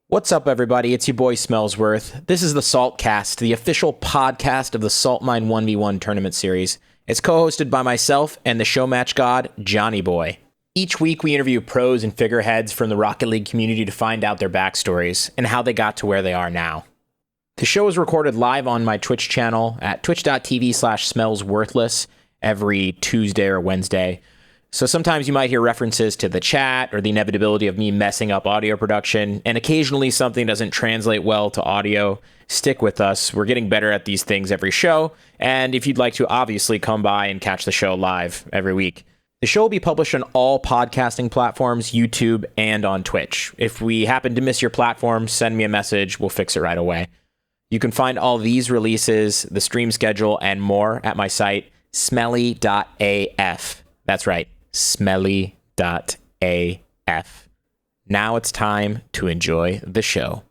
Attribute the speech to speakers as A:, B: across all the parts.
A: What's up, everybody? It's your boy Smellsworth. This is the Saltcast, the official podcast of the Salt Mine 1v1 tournament series. It's co-hosted by myself and the show match god, Johnny Boy. Each week, we interview pros and figureheads from the Rocket League community to find out their backstories and how they got to where they are now. The show is recorded live on my Twitch channel at twitch.tv/smellsworthless every Tuesday or Wednesday. So sometimes you might hear references to the chat or the inevitability of me messing up audio production, and occasionally something doesn't translate well to audio. Stick with us. We're getting better at these things every show, and if you'd like to, obviously come by and catch the show live every week. The show will be published on all podcasting platforms, YouTube, and on Twitch. If we happen to miss your platform, send me a message. We'll fix it right away. You can find all these releases, the stream schedule, and more at my site, smelly.af. That's right. Smelly.af. Now it's time to enjoy the show.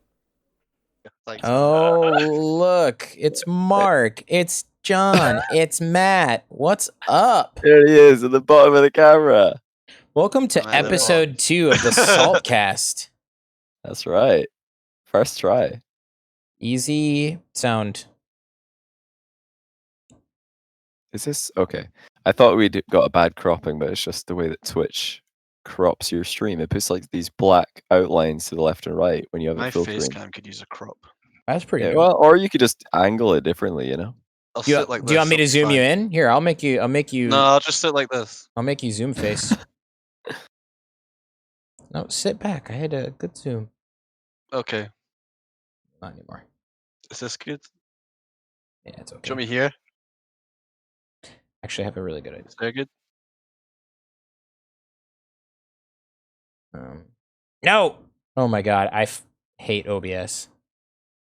A: Oh, look, it's Mark, it's John, it's Matt. What's up?
B: There he is at the bottom of the camera.
A: Welcome to episode 2 of the Saltcast.
B: That's right. First try.
A: Easy sound.
B: Is this okay? I thought we'd got a bad cropping, but it's just the way that Twitch crops your stream. It puts like these black outlines to the left and right when you have
C: My
B: a filter.
C: face cam could use a crop.
A: That's pretty good.
B: Well, or you could just angle it differently, you know.
C: I'll
A: Do you,
C: sit like this.
A: do you want me to
C: that's
A: zoom you
C: fine.
A: in? Here, I'll make you.
C: No, I'll just sit like this.
A: I'll make you zoom face. No, sit back. I had a good zoom.
C: Okay.
A: Not anymore.
C: Is this good?
A: Yeah, it's okay.
C: Do you want me here?
A: Actually, I have a really good idea.
C: Is that good?
A: No! Oh my god, I hate OBS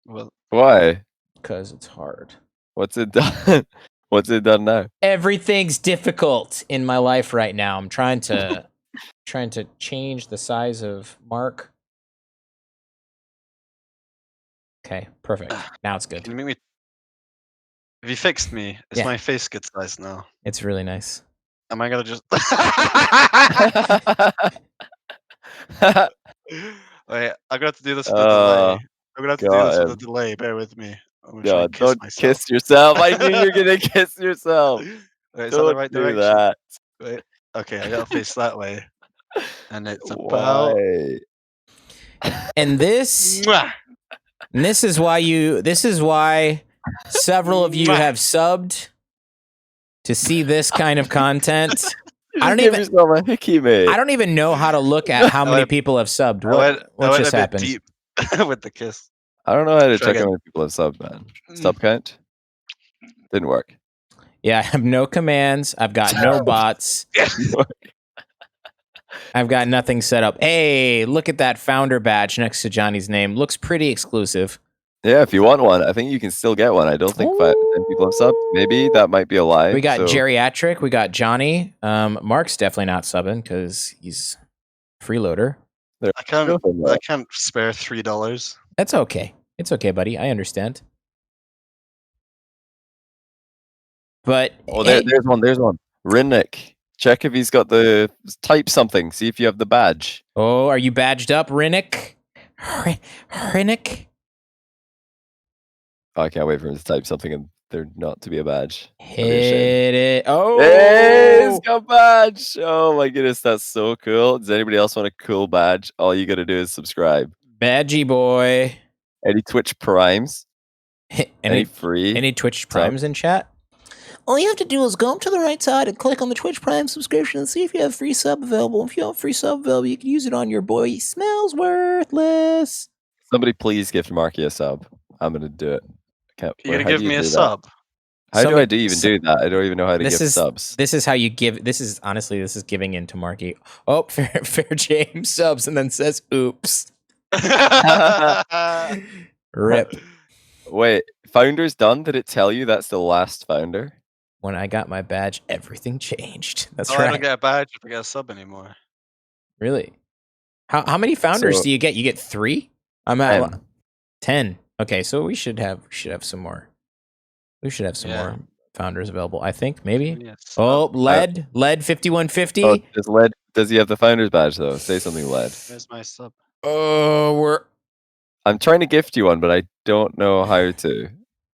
C: Well,
B: Why?
A: because it's hard.
B: What's it done? What's it done now?
A: Everything's difficult in my life right now. I'm trying to change the size of Mark. Okay, perfect. Now it's good.
C: can you make me? Have you fixed me? Is
A: Yeah.
C: my face good size now?
A: It's really nice.
C: Am I gonna just? Wait, I'm gonna have to do this with a delay. I'm gonna have to do this with a delay. Bear with me. I'm gonna try
B: God,
C: and kiss
B: don't
C: myself.
B: kiss yourself. I knew you were gonna kiss yourself.
C: Wait, is that the
B: Don't
C: right
B: do
C: direction?
B: that.
C: Wait. Okay, I gotta face that way. And it's about.
B: Why?
A: And this
C: Mwah!
A: is why several of you have subbed to see this kind of content. I don't
B: Give
A: even
B: yourself a hickey, mate.
A: I don't even know how to look at how many people have subbed. What just
C: a bit
A: happened?
C: deep with the kiss.
B: I don't know how to
C: Try
B: check
C: again.
B: how many people have subbed, man. Sub count? Didn't work.
A: Yeah, I have no commands. I've got no bots. I've got nothing set up. Hey, look at that founder badge next to Johnny's name. Looks pretty exclusive.
B: Yeah, if you want one, I think you can still get one. I don't think 10 people have subbed. Maybe that might be a lie.
A: We got
B: so-
A: Geriatric. We got Johnny. Mark's definitely not subbing because he's freeloader.
C: I can't spare $3.
A: That's okay. It's okay, buddy. I understand. But
B: Oh, there's one. There's one. Rinnick. Check if he's got the type something. See if you have the badge.
A: oh, are you badged up, Rinnick? Rinnick?
B: Oh, I can't wait for him to type something and there not to be a badge.
A: Hit it. Oh,
B: Hey, he's got badge. Oh my goodness, that's so cool. Does anybody else want a cool badge? All you gotta do is subscribe.
A: Badgy boy.
B: Any Twitch primes? Any
A: Any
B: free?
A: any Twitch primes in chat? All you have to do is go up to the right side and click on the Twitch Prime subscription and see if you have free sub available. If you have free sub available, you can use it on your boy Smells Worthless.
B: Somebody please gift Marky a sub. I'm gonna do it.
C: You're gonna give me a sub.
B: How do I do
A: Somebody-
B: that? I don't even know how to
A: This
B: give
A: is-
B: subs.
A: This is how you give. This is giving in to Marky. Oh, Fair James subs and then says, "Oops." Rip.
B: Wait, founder's done? Did it tell you that's the last founder?
A: When I got my badge, everything changed. That's
C: I
A: right.
C: don't get a badge if I get a sub anymore.
A: Really? How many founders
B: So-
A: do you get? You get 3? I'm at
B: 10.
A: 10. Okay, so we should have some more. We should have some
C: Yeah.
A: more founders available. I think maybe.
C: Yes.
A: Oh, lead 5150.
B: Oh, does he have the founder's badge though? Say something, Led.
C: Where's my sub?
A: Oh,
B: I'm trying to gift you one, but I don't know how to.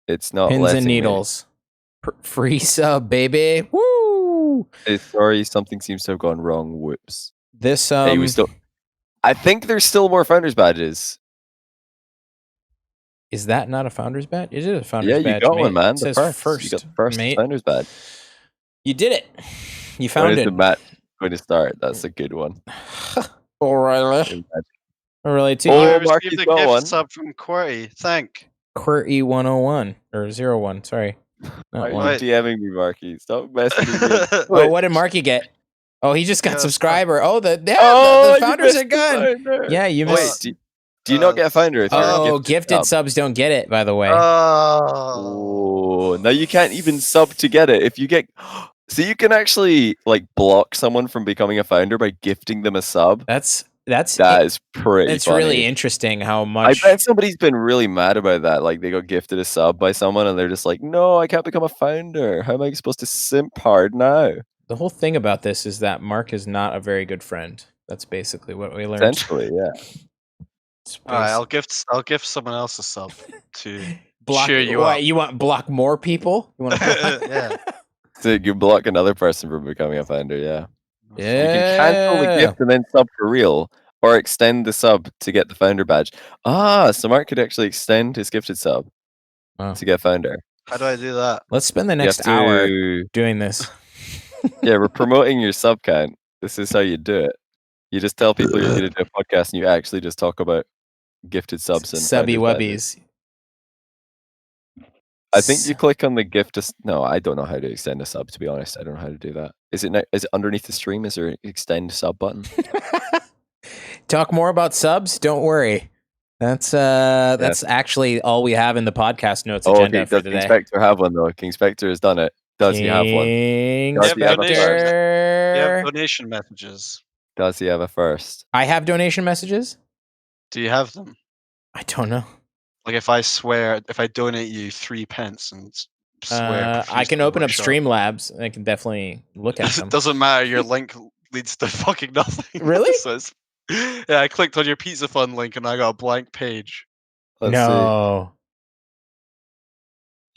B: It's not
A: Pins
B: letting
A: and needles. Free sub, baby. Woo!
B: me. Sorry, something seems to have gone wrong. Whoops.
A: This
B: Hey, I think there's still more founders badges.
A: Is that not a founder's badge? It is a founder's badge.
B: Yeah, you got one, man.
A: It says first.
B: You got the first
A: mate.
B: founder's badge.
A: You did it. You found
B: When is
A: it.
B: the match going to start? That's a good one.
A: O'Reilly. O'Reilly too.
C: I
B: Marky's
C: received a
B: got
C: gift
B: one.
C: sub from Qwerty. Thank.
A: QWERTY 101 or 01. Sorry.
B: Why
A: Not
B: are you DMing me, Marky? Stop messing with me.
A: Oh, what did Marky get? Oh, he just got subscriber. Oh, the founders are gone. Yeah, you missed.
B: Wait, do you not get a founder if you're
A: gifted subs don't get it, by the way.
B: Oh, now you can't even sub to get it. If you get, so you can actually like block someone from becoming a founder by gifting them a sub.
A: That
B: is pretty.
A: It's
B: funny.
A: really interesting how much.
B: I bet somebody's been really mad about that. Like they got gifted a sub by someone, and they're just like, "No, I can't become a founder. How am I supposed to simp hard now?"
A: The whole thing about this is that Mark is not a very good friend. That's basically what we learned.
B: Essentially, yeah.
C: All right, I'll gift someone else a sub to
A: block,
C: cheer you up.
A: You want block more people? You want
C: yeah.
B: So you block another person from becoming a founder, yeah.
A: Yeah.
B: You can cancel the gift and then sub for real, or extend the sub to get the founder badge. So Mark could actually extend his gifted sub to get founder.
C: How do I do that?
A: Let's spend the next hour doing this.
B: Yeah, we're promoting your sub count. This is how you do it. You just tell people you're going to do a podcast, and you actually just talk about gifted subs and
A: subby webbies.
B: I think you click on the gift. No, I don't know how to extend a sub. To be honest, I don't know how to do that. Is it underneath the stream? Is there an extend sub button?
A: Talk more about subs. Don't worry. That's actually all we have in the podcast notes agenda for today.
B: Does King Spectre have one though? King Spectre has done it. Does he have one?
C: Does he have a first? You have donation messages.
B: Does he have a first?
A: I have donation messages.
C: Do you have them?
A: I don't know.
C: Like if I donate you 3 pence and swear,
A: I can open up Streamlabs and I can definitely look at them.
C: It doesn't matter. Your link leads to fucking nothing.
A: Really?
C: So yeah, I clicked on your Pizza Fund link and I got a blank page.
B: Let's see.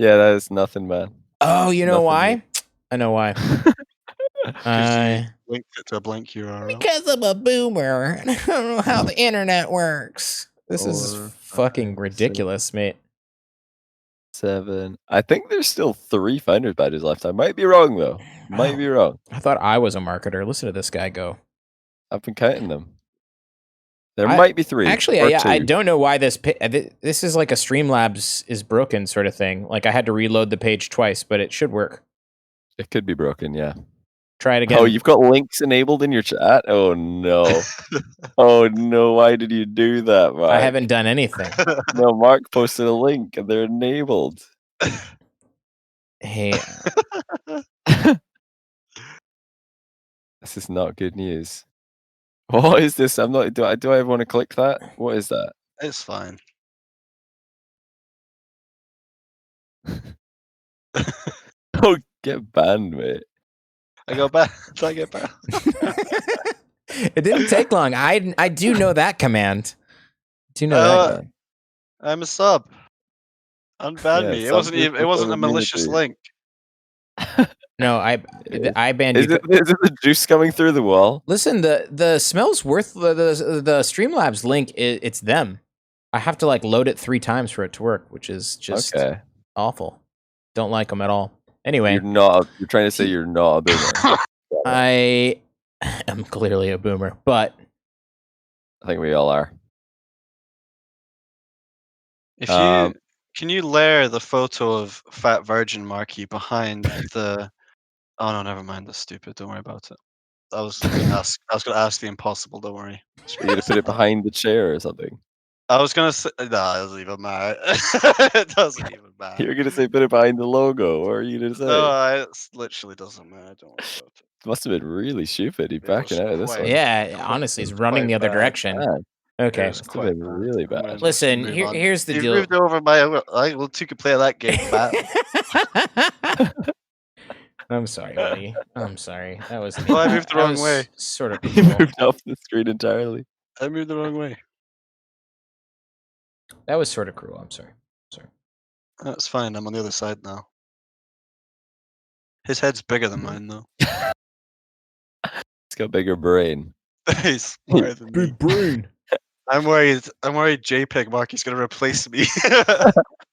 B: Yeah, that is nothing, man.
A: Oh, you know why? I know why.
C: I linked it to a blank URL.
A: Because I'm a boomer and I don't know how the internet works. This is fucking ridiculous, mate.
B: 7. I think there's still 3 founders badges left. I might be wrong though. Might be wrong.
A: I thought I was a marketer. Listen to this guy go.
B: I've been counting them. There might be 3.
A: Actually, I don't know why this is like a Streamlabs is broken sort of thing. Like I had to reload the page twice, but it should work.
B: It could be broken, yeah.
A: Try it again.
B: Oh, you've got links enabled in your chat? Oh no. Oh no, why did you do that, Mark?
A: I haven't done anything.
B: No, Mark posted a link and they're enabled.
A: Hey.
B: This is not good news. What is this? I'm not. Do I want to click that? What is that?
C: It's fine.
B: Oh, get banned, mate.
C: I go back. I get back.
A: It didn't take long. I do know that command. Do you know that command?
C: I'm a sub. Unban me. It wasn't a malicious link.
A: No, I banned you.
B: Is it the juice coming through the wall?
A: Listen, the smells worth the Streamlabs link. It's them. I have to like load it 3 times for it to work, which is just awful. Don't like them at all. Anyway,
B: you're trying to say you're not a boomer.
A: I am clearly a boomer, but
B: I think we all are.
C: If you can you layer the photo of Fat Virgin Marky behind the? Oh no, never mind. That's stupid. Don't worry about it. I was gonna ask the impossible. Don't worry.
B: You're gonna put it behind the chair or something.
C: I was gonna say, no, it doesn't even matter. It doesn't even matter.
B: You're gonna say put it behind the logo, or are you gonna say?
C: No, it literally doesn't matter. Don't worry about it.
B: It must have been really stupid. He's backing out of this one.
A: Yeah, honestly, he's running the other direction.
B: Man.
A: Okay,
B: it's quite really bad.
A: Listen, here's the deal.
C: Moved over I will two could play that game.
A: I'm sorry, buddy. I'm sorry. That was.
C: Well, I moved the wrong way.
A: Sort of.
B: He moved off the screen entirely.
C: I moved the wrong way.
A: That was sort of cruel. I'm sorry.
C: That's fine. I'm on the other side now. His head's bigger than mine, though.
B: It's got a bigger brain.
C: He's smarter than me.
A: brain.
C: I'm worried JPEG Marky's gonna replace me.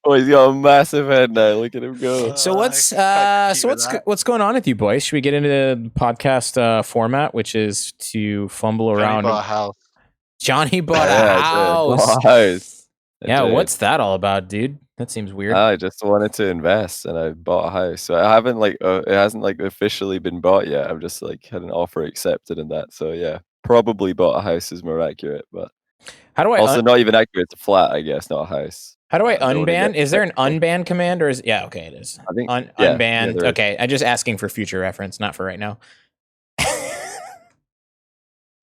B: Oh, he's got a massive head now. Look at him go.
A: So what's
C: I can't compete with
A: what's going on with you boys? Should we get into the podcast format, which is to fumble
C: Johnny
A: around?
C: bought a house.
A: Johnny bought
B: Yeah,
A: a
B: I did.
A: house.
B: Bought a house. I
A: Yeah,
B: did.
A: what's that all about, dude? That seems weird.
B: I just wanted to invest, and I bought a house. So I haven't it hasn't officially been bought yet. I've just had an offer accepted and that. So yeah, probably bought a house is more accurate, but
A: How do I
B: also not even accurate. It's a flat, I guess, not a house.
A: How do I
B: don't wanna
A: unban?
B: get
A: Is there an
B: technical.
A: unban command, or is okay? It is.
B: I think
A: Unban.
B: there is.
A: Okay, I'm just asking for future reference, not for right now.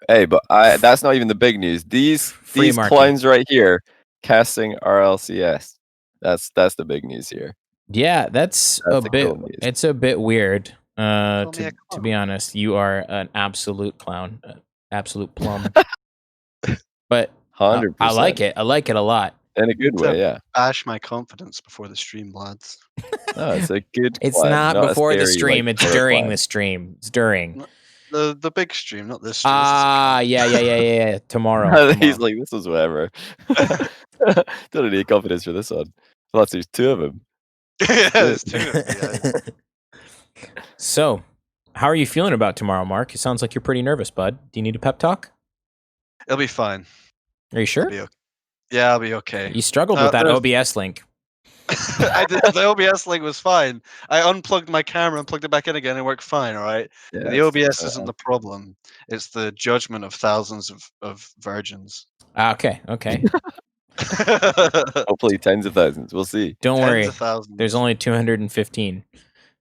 B: Hey, but that's not even the big news. These
A: Marky.
B: clowns right here casting RLCS. That's the big news here.
A: Yeah, that's a
B: the
A: bit.
B: cool news.
A: It's a bit weird.
C: Call me
A: To
C: a
A: be
C: clown.
A: honest, you are an absolute clown, absolute plum. But
B: 100%.
A: I like it. I like it a lot.
B: In a good way, yeah.
C: Bash my confidence before the stream, lads.
B: No, it's a good
A: It's
B: clown,
A: not
B: a
A: before the
B: scary,
A: stream. It's
B: killer
A: during
B: clown.
A: the stream. It's during.
C: The big stream, not this stream.
A: Ah, yeah. Tomorrow.
B: He's like, this is whatever. Don't need confidence for this one. Plus, there's two of them.
C: Yeah, there's two of me, guys.
A: So, how are you feeling about tomorrow, Mark? It sounds like you're pretty nervous, bud. Do you need a pep talk?
C: It'll be fine.
A: Are you sure?
C: It'll be okay. Yeah, I'll be okay.
A: You struggled with that
C: there's-
A: OBS link.
C: I did, the OBS link was fine. I unplugged my camera and plugged it back in again. It worked fine, all right?
B: Yeah,
C: The OBS isn't the problem. It's the judgment of thousands of virgins.
A: Okay.
B: hopefully tens of thousands. We'll see.
A: Don't
C: Tens
A: worry.
C: of thousands.
A: There's only 215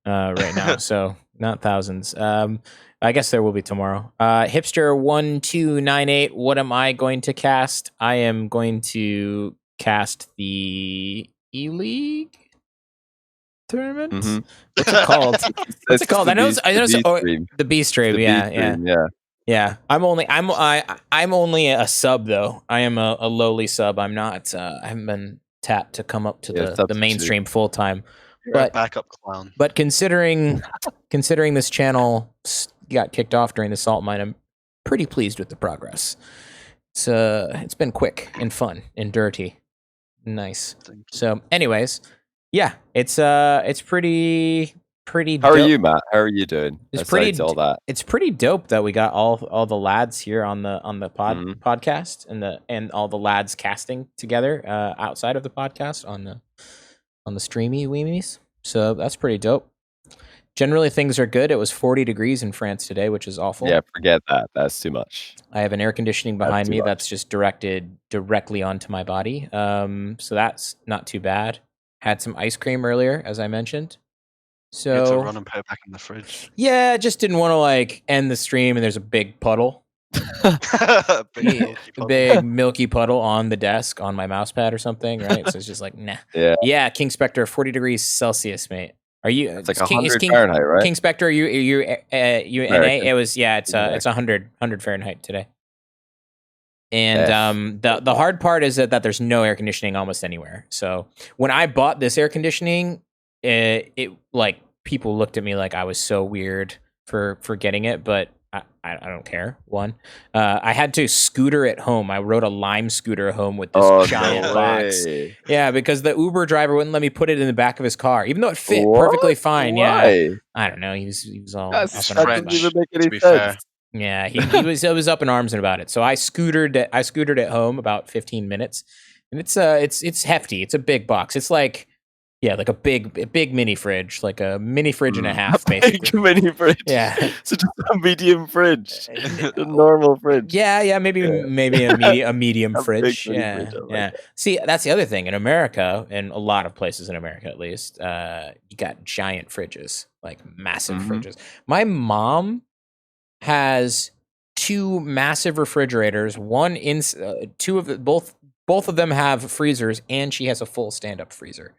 A: right now, so not thousands. I guess there will be tomorrow. Hipster1298, what am I going to cast? I am going to cast the E-League tournament?
B: Mhm.
A: What's it called? What's it called? I know it's the B stream. Yeah. I'm only a sub though. I am a lowly sub. I'm not. I haven't been tapped to come up to the mainstream full time.
C: You're a backup clown.
A: But considering this channel got kicked off during the salt mine, I'm pretty pleased with the progress. It's been quick and fun and dirty, nice. So, anyways, yeah, it's pretty.
B: How are you, Matt? How are you doing?
A: It's
B: Besides all that.
A: It's pretty dope that we got all the lads here on the
B: Mhm.
A: podcast and all the lads casting together outside of the podcast on the streamy weemies. So that's pretty dope. Generally things are good. It was 40 degrees in France today, which is awful.
B: Yeah, forget that. That's too much.
A: I have an air conditioning behind me that's just directed directly onto my body. So that's not too bad. Had some ice cream earlier, as I mentioned.
C: You had to
A: So
C: run and put it back in the fridge.
A: yeah, just didn't want to end the stream and there's a big puddle. Big milky puddle on the desk on my mouse pad or something, right? So it's just like, nah.
B: Yeah.
A: King Spectre, 40 degrees Celsius, mate. Are you?
B: It's like 100 Fahrenheit, right?
A: King Spectre, you NA? It was, it's 100 Fahrenheit today. And the hard part is that there's no air conditioning almost anywhere. So when I bought this air conditioning, it people looked at me like I was so weird for getting it, but I don't care. I had to scooter it home. I rode a Lime scooter home with this giant box. Yeah, because the Uber driver wouldn't let me put it in the back of his car, even though it fit perfectly fine.
B: Why?
A: Yeah, I don't know. He was all up in arms
B: that
A: about
B: doesn't even
A: it.
B: make any
C: be fair.
B: sense.
A: Yeah, he was up in arms about it. So I scootered it home about 15 minutes, and it's hefty. It's a big box. It's like a big mini fridge, like a mini fridge and a half, basically.
B: Big mini fridge.
A: Yeah.
B: So just a medium fridge, a normal fridge.
A: Yeah, maybe a medium
B: A
A: fridge.
B: big mini
A: Yeah,
B: fridge, I like
A: yeah.
B: that.
A: See, that's the other thing in America, and a lot of places in America at least, you got giant fridges, like massive fridges. My mom has two massive refrigerators. One in both of them have freezers, and she has a full stand-up freezer.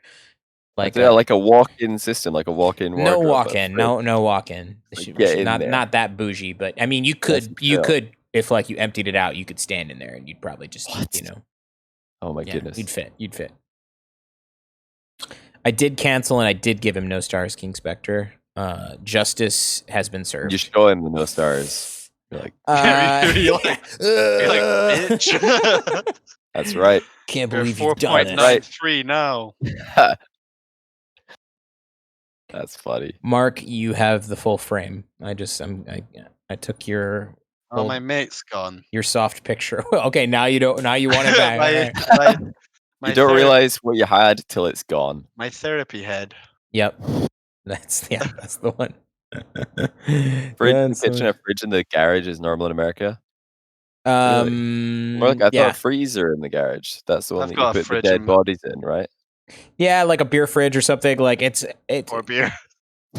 B: Like a walk-in system, like a walk-in wardrobe.
A: No walk-in. No walk-in. Not that bougie, but I mean, you could if you emptied it out, you could stand in there and you'd probably just
B: Oh my
A: Yeah,
B: goodness.
A: You'd fit. I did cancel and I did give him no stars, King Spectre. Justice has been served.
B: You show him the no stars. You're like,
C: you're like, bitch.
B: that's right.
A: Can't
C: You're
A: believe you've done this.
C: 4.93 now.
B: That's funny.
A: Mark, you have the full frame. I took your
C: My mate's gone.
A: your soft picture. Okay, now you don't. Now you want it back.
B: You don't realize what you had till it's gone.
C: My therapy head.
A: Yep, that's the one.
B: Fridge in the kitchen, a fridge in the garage is normal in America. Really? Look, I thought a freezer in the garage. That's the one that you put the dead bodies in, right?
A: Yeah, like a beer fridge or something. Like it's
C: or beer.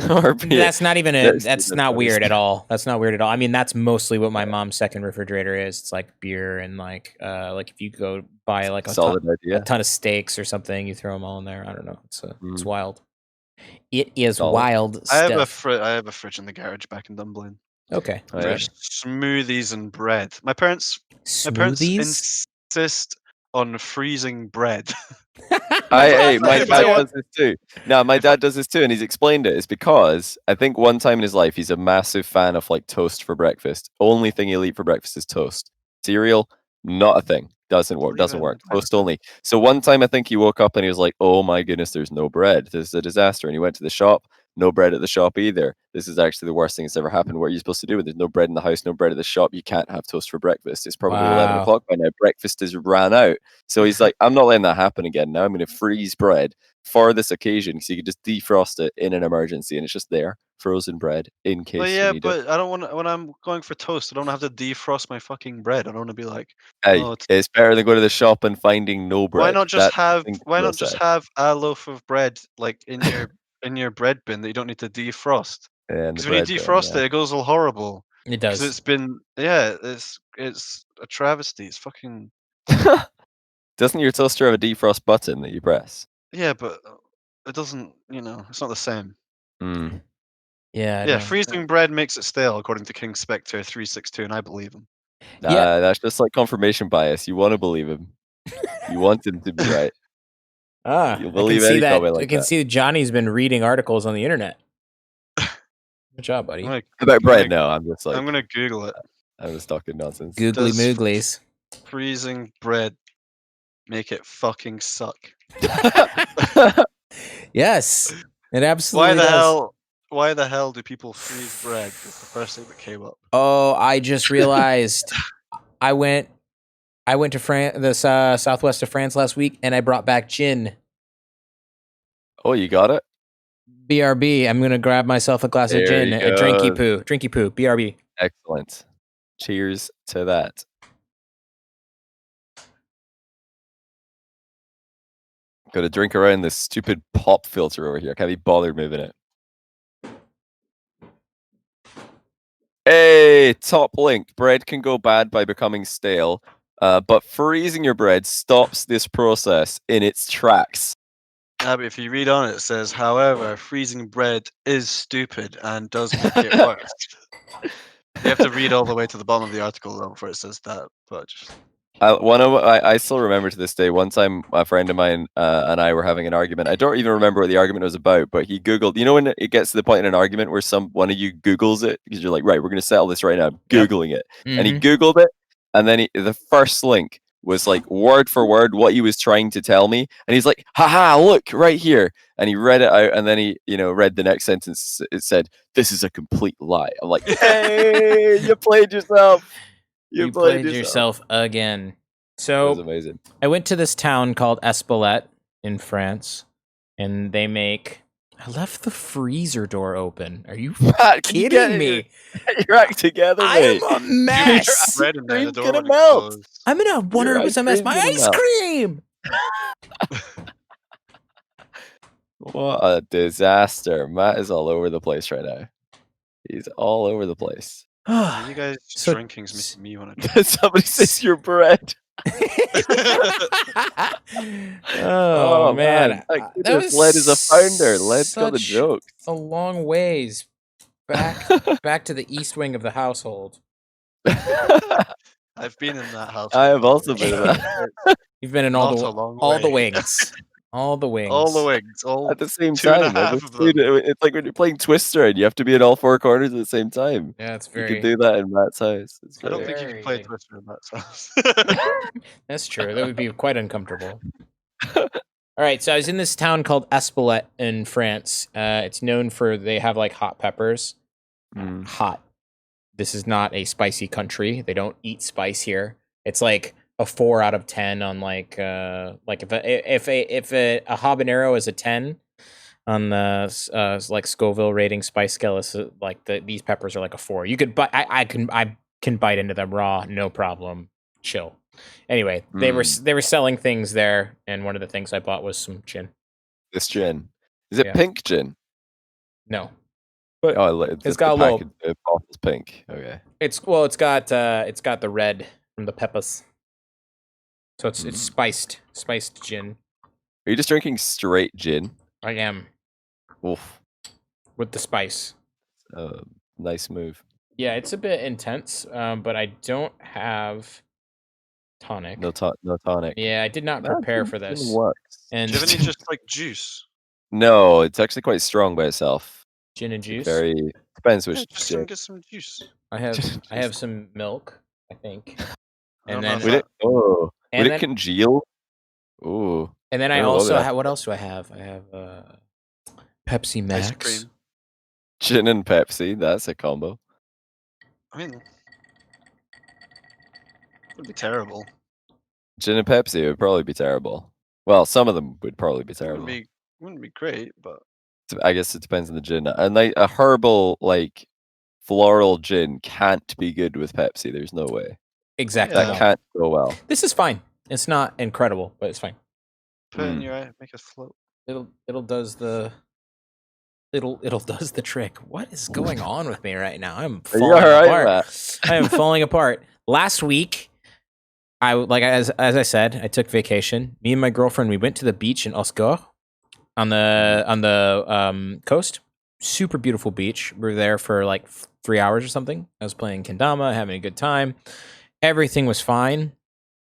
B: Or beer.
A: That's not even that's not weird at all. That's not weird at all. I mean, that's mostly what my mom's second refrigerator is. It's like beer and like if you go buy like a ton of steaks or something, you throw them all in there. I don't know. It's wild. It is wild stuff.
C: I have a fridge in the garage back in Dunblane.
A: Okay.
C: There's smoothies and bread. My parents insist on freezing bread.
B: My dad does this too. No, my dad does this too, and he's explained it. It's because I think one time in his life he's a massive fan of like toast for breakfast. Only thing he'll eat for breakfast is toast. Cereal, not a thing. Doesn't work. Toast only. So one time I think he woke up and he was like, "Oh my goodness, there's no bread. This is a disaster." And he went to the shop. No bread at the shop either. This is actually the worst thing that's ever happened. What are you supposed to do when there's no bread in the house, no bread at the shop? You can't have toast for breakfast. It's probably 11 o'clock by now. Breakfast is ran out. So he's like, I'm not letting that happen again. Now I'm going to freeze bread for this occasion so you can just defrost it in an emergency. And it's just there, frozen bread in case you need it.
C: I don't want when I'm going for toast, I don't have to defrost my fucking bread. I don't want to be like,
B: hey, it's better than going to the shop and finding no bread.
C: Why not just have a loaf of bread like in your bread bin that you don't need to defrost? Because when you defrost it goes all horrible.
A: It does.
C: It's been it's a travesty. It's fucking.
B: Doesn't your toaster have a defrost button that you press?
C: Yeah, but it doesn't. It's not the same.
A: Yeah.
C: Freezing bread makes it stale, according to King Spectre 362, and I believe him.
B: That's just like confirmation bias. You want to believe him. You want him to be right.
A: You'll believe any comment like that. I can see Johnny's been reading articles on the internet. Good job, buddy.
B: About bread? No, I'm just like.
C: I'm gonna Google it.
B: I'm just talking nonsense.
A: Googly mooglies.
C: Freezing bread make it fucking suck.
A: Yes, it absolutely does.
C: Why the hell do people freeze bread? That's the first thing that came up.
A: Oh, I just realized. I went to the southwest of France last week, and I brought back gin.
B: Oh, you got it?
A: BRB. I'm gonna grab myself a glass of gin. A drinky poo. BRB.
B: Excellent. Cheers to that. Got to drink around this stupid pop filter over here. Can't be bothered moving it. Hey, top link. Bread can go bad by becoming stale, but freezing your bread stops this process in its tracks.
C: But if you read on it, it says, however, freezing bread is stupid and does make it worse. You have to read all the way to the bottom of the article though before it says that. But
B: I still remember to this day. One time, a friend of mine and I were having an argument. I don't even remember what the argument was about, but he Googled. You know when it gets to the point in an argument where one of you Googles it because you're like, right, we're going to settle this right now. I'm Googling it, and he Googled it, and then the first link was like word for word what he was trying to tell me, and he's like, haha, look right here, and he read it out, and then he read the next sentence. It said, this is a complete lie. I'm like, hey, you played yourself. You played
A: yourself again. So
B: that was amazing.
A: I went to this town called Espelette in France, and they make. I left the freezer door open. Are you kidding me?
B: Your act together, mate.
A: I'm a mess.
B: I'm gonna melt.
A: I'm gonna 100% mess my ice cream.
B: What a disaster! Matt is all over the place right now. He's all over the place.
C: You guys drinking's making me want to.
B: Somebody says your bread.
A: Oh man,
B: that was Led is a founder. Led's got the jokes.
A: A long ways back to the east wing of the household.
C: I've been in that house.
B: I have also been in that.
A: You've been in
C: Not
A: all
C: a long
A: the
C: way.
A: wings. All the wings.
C: All the wings. All
B: At the same
C: two and a
B: time.
C: half of them.
B: It's like when you're playing Twister and you have to be in all four corners at the same time.
A: Yeah, it's
B: You
A: very.
B: can do that in Matt's house.
C: I don't think you can play
A: Very-
C: Twister in that house.
A: That's true. That would be quite uncomfortable. All right, so I was in this town called Espelette in France. It's known for they have like hot peppers.
B: Mm.
A: Hot. This is not a spicy country. They don't eat spice here. It's like a 4 out of 10 on like if a habanero is a 10 on the like Scoville rating spice scale, is like these peppers are like a 4. You could I can bite into them raw, no problem. Chill. Anyway, they were selling things there, and one of the things I bought was some gin.
B: This gin. Is it pink gin?
A: No. But
B: it's
A: got a little.
B: The bottle's pink. Okay.
A: It's got the red from the peppers. So it's spiced gin.
B: Are you just drinking straight gin?
A: I am.
B: Oof.
A: With the spice.
B: Nice move.
A: Yeah, it's a bit intense, but I don't have tonic.
B: No tonic.
A: Yeah, I did not prepare for this.
B: Works.
A: And
C: do you have any just like juice?
B: No, it's actually quite strong by itself.
A: Gin and juice.
B: Very depends which.
C: Just get some juice.
A: I have some milk, I think. And then
B: would it congeal? Ooh.
A: And then I also have, what else do I have? I have Pepsi Max.
C: Ice cream.
B: Gin and Pepsi, that's a combo.
C: I mean, it would be terrible.
B: Gin and Pepsi would probably be terrible. Well, some of them would probably be terrible.
C: Wouldn't be great, but
B: I guess it depends on the gin. And like a herbal, like floral gin can't be good with Pepsi. There's no way.
A: Exactly.
B: That can't go well.
A: This is fine. It's not incredible, but it's fine.
C: Put it in your eye, make it float.
A: It'll does the trick. What is going on with me right now? I'm falling apart. Matt? I am falling apart. Last week, as I said, I took vacation. Me and my girlfriend, we went to the beach in Osgore on the coast. Super beautiful beach. We were there for like 3 hours or something. I was playing kendama, having a good time. Everything was fine.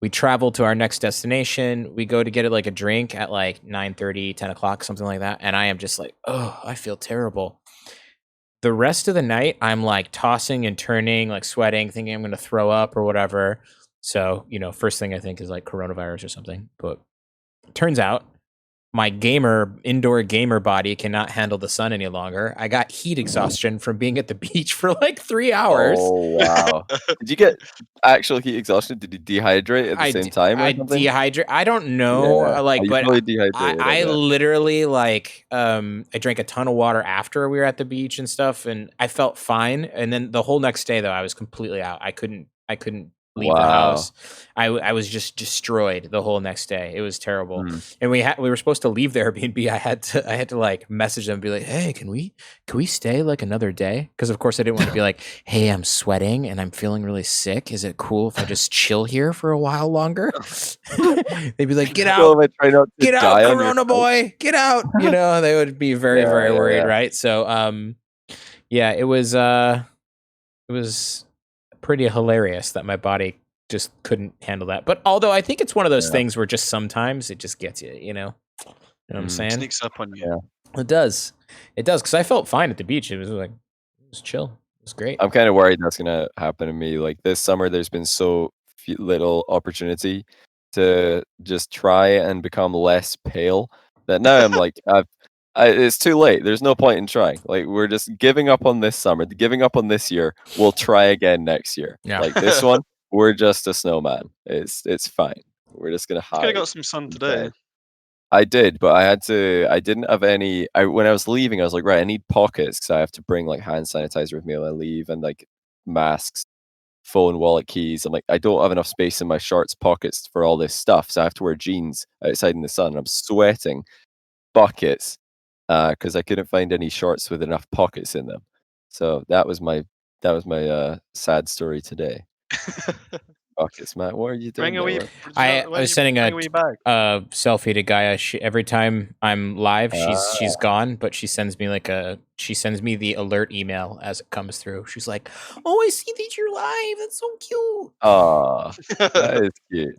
A: We traveled to our next destination. We go to get like a drink at like 9:30, 10 o'clock, something like that. And I am just like, oh, I feel terrible. The rest of the night, I'm like tossing and turning, like sweating, thinking I'm going to throw up or whatever. So, first thing I think is like coronavirus or something. But it turns out my indoor gamer body cannot handle the sun any longer. I got heat exhaustion from being at the beach for like 3 hours.
B: Oh, wow. Did you get actual heat exhaustion? Did you dehydrate at the same time?
A: I dehydrate. I don't know.
B: Yeah.
A: But I
B: literally
A: I drank a ton of water after we were at the beach and stuff, and I felt fine. And then the whole next day though, I was completely out. I couldn't leave the house. I was just destroyed the whole next day. It was terrible. And we were supposed to leave the Airbnb. I had to like message them and be like, hey, can we stay like another day? Because of course I didn't want to be like, hey, I'm sweating and I'm feeling really sick. Is it cool if I just chill here for a while longer? They'd be like, get out, Corona boy, get out. They would be very, very worried, right? So yeah, it was pretty hilarious that my body just couldn't handle that. But although I think it's one of those things where just sometimes it just gets you, you know what I'm saying?
C: Sneaks up on you.
B: Yeah.
A: It does because I felt fine at the beach. It was chill. It was great.
B: I'm kind of worried that's gonna happen to me. Like this summer, there's been so little opportunity to just try and become less pale that now I'm like, it's too late. There's no point in trying. Like we're just giving up on this summer, giving up on this year. We'll try again next year.
A: Yeah.
B: Like this one, we're just a snowman. It's fine. We're just gonna hide.
C: I got some sun today.
B: I did, but I didn't have any. When I was leaving, I was like, right, I need pockets because I have to bring like hand sanitizer with me when I leave and like masks, phone, wallet, keys. I'm like, I don't have enough space in my shorts pockets for all this stuff, so I have to wear jeans outside in the sun. I'm sweating buckets because I couldn't find any shorts with enough pockets in them. So that was my sad story today. Buckets, Matt. What are you doing?
A: I was sending a selfie to Gaia. Every time I'm live, she's gone, but she sends me the alert email as it comes through. She's like, "Oh, I see that you're live. That's so cute."
B: Oh, that is cute.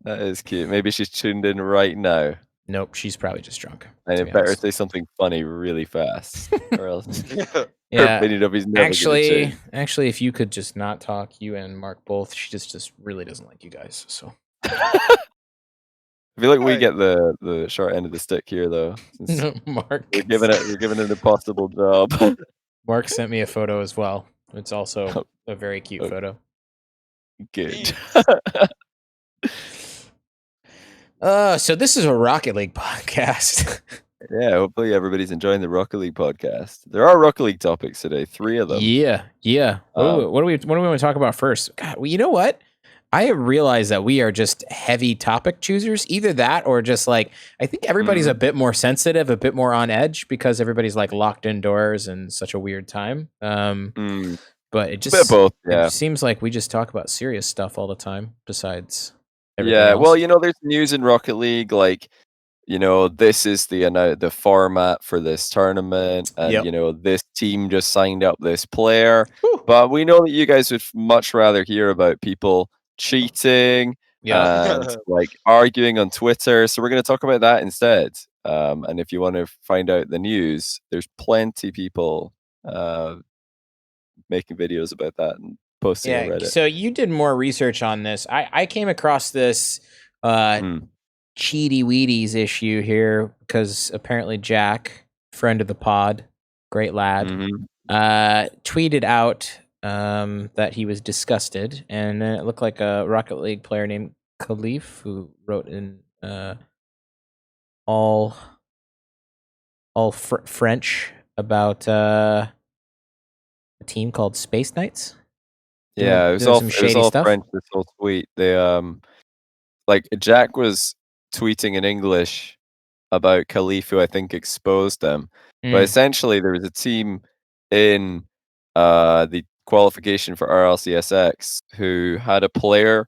B: That is cute. Maybe she's tuned in right now.
A: Nope, she's probably just drunk.
B: And
A: to
B: it
A: be
B: better
A: honest.
B: say something funny really fast, or else her
A: Yeah,
B: opinion of he's never gonna change.
A: actually, if you could just not talk, you and Mark both. She just really doesn't like you guys. So
B: I feel like we
C: Right.
B: get the short end of the stick here, though, since
A: Mark,
B: we're giving it an impossible job.
A: Mark sent me a photo as well. It's also
B: Oh,
A: a very cute
B: okay.
A: photo.
B: Good.
A: So this is a Rocket League podcast.
B: Yeah, hopefully everybody's enjoying the Rocket League podcast. There are Rocket League topics today, 3 of them.
A: Yeah. What do we want to talk about first? God, well, you know what? I realize that we are just heavy topic choosers. Either that or just like I think everybody's a bit more sensitive, a bit more on edge because everybody's like locked indoors and such a weird time. But it
B: a bit of both, yeah.
A: it seems like we just talk about serious stuff all the time besides everything
B: Yeah,
A: else.
B: well, there's news in Rocket League, like, this is the format for this tournament, and
A: Yep.
B: this team just signed up this player.
A: Whew.
B: But we know that you guys would much rather hear about people cheating
A: Yeah.
B: and like arguing on Twitter. So we're going to talk about that instead. And if you want to find out the news, there's plenty people making videos about that and posting on Reddit.
A: So you did more research on this. I came across this Cheaty Wheaties issue here because apparently Jack, friend of the pod, great lad, tweeted out that he was disgusted, and then it looked like a Rocket League player named Khalif who wrote in all French about a team called Space Knights.
B: Yeah, it was all French. This whole tweet, they like Jack was tweeting in English about Khalif, who I think exposed them. But essentially, there was a team in the qualification for RLCSX who had a player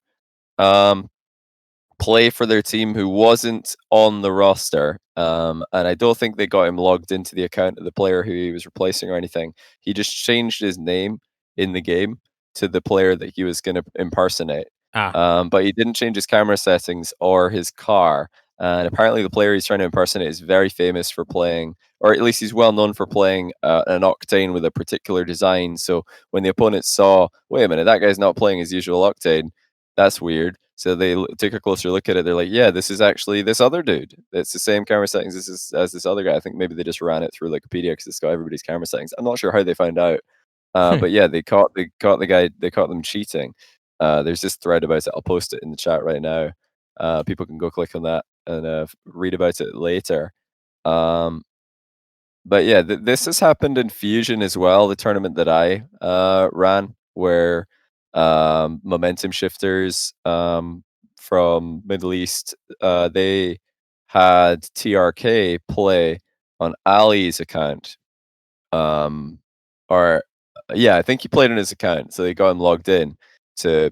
B: play for their team who wasn't on the roster. And I don't think they got him logged into the account of the player who he was replacing or anything. He just changed his name in the game to the player that he was going to impersonate. But he didn't change his camera settings or his car. And apparently the player he's trying to impersonate is very famous for playing, or at least he's well known for playing an Octane with a particular design. So when the opponent saw, wait a minute, that guy's not playing his usual Octane, that's weird. So they take a closer look at it. They're like, yeah, this is actually this other dude. It's the same camera settings as this other guy. I think maybe they just ran it through Wikipedia because it's got everybody's camera settings. I'm not sure how they found out. But yeah, they caught the guy. They caught them cheating. There's this thread about it. I'll post it in the chat right now. People can go click on that and read about it later. But yeah, this has happened in Fusion as well, the tournament that I ran, where Momentum Shifters from Middle East, they had TRK play on Ali's account. Or yeah, I think he played on his account, so they got him logged in to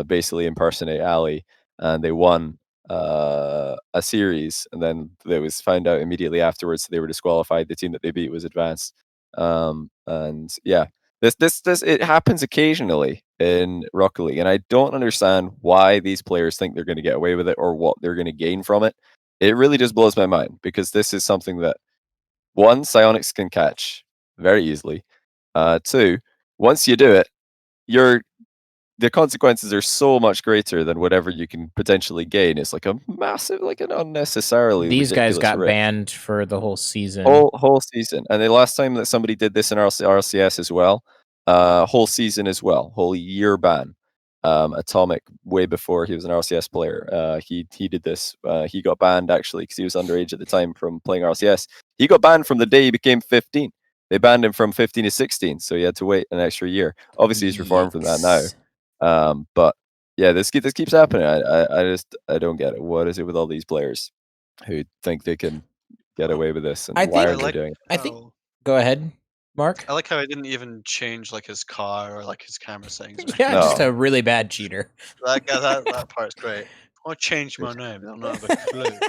B: basically impersonate Ali, and they won a series, and then it was found out immediately afterwards they were disqualified. The team that they beat was advanced, and yeah, this it happens occasionally in Rocket League, and I don't understand why these players think they're going to get away with it or what they're going to gain from it. It really just blows my mind because this is something that one, psionics can catch very easily. Two, once you do it, the consequences are so much greater than whatever you can potentially gain. It's like a massive, like an unnecessarily
A: These guys
B: ridiculous
A: got
B: risk.
A: banned for the whole season.
B: Whole season. And the last time that somebody did this in RCS as well, whole season as well, whole year ban. Atomic, way before he was an RCS player, he did this. He got banned actually because he was underage at the time from playing RCS. He got banned from the day he became 15. They banned him from 15 to 16, so he had to wait an extra year. Obviously, he's reformed from that now. But yeah, this keeps happening. I don't get it. What is it with all these players who think they can get away with this, and why are they doing it?
A: I think. Go ahead, Mark.
C: I like how he didn't even change his car or his camera settings.
A: Yeah, just a really bad cheater.
C: That part's great. I changed my name. I don't have a clue.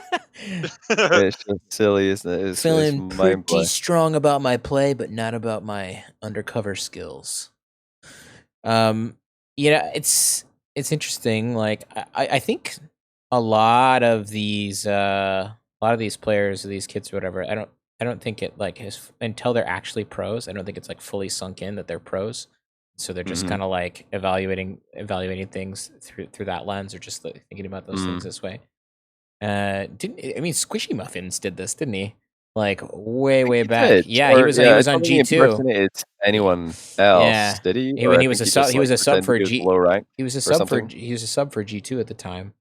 B: It's just silly, isn't it?
A: Feeling pretty strong about my play, but not about my undercover skills. It's interesting. Like I think a lot of these players, these kids, or whatever. I don't think it like is until they're actually pros. I don't think it's like fully sunk in that they're pros. So they're just kind of like evaluating things through that lens, or just like, thinking about those things this way. Squishy Muffins did this, didn't he? Like way back.
B: Did.
A: Yeah,
B: Or,
A: he was on
B: He
A: G2.
B: impersonated anyone else,
A: Yeah.
B: did he?
A: He,
B: Or
A: when
B: I
A: he was
B: think
A: a
B: he
A: sub,
B: just,
A: he was a sub
B: pretended
A: for
B: he was
A: G.
B: low rank
A: He was a
B: or
A: sub for
B: something.
A: he was a sub for G2 at the time,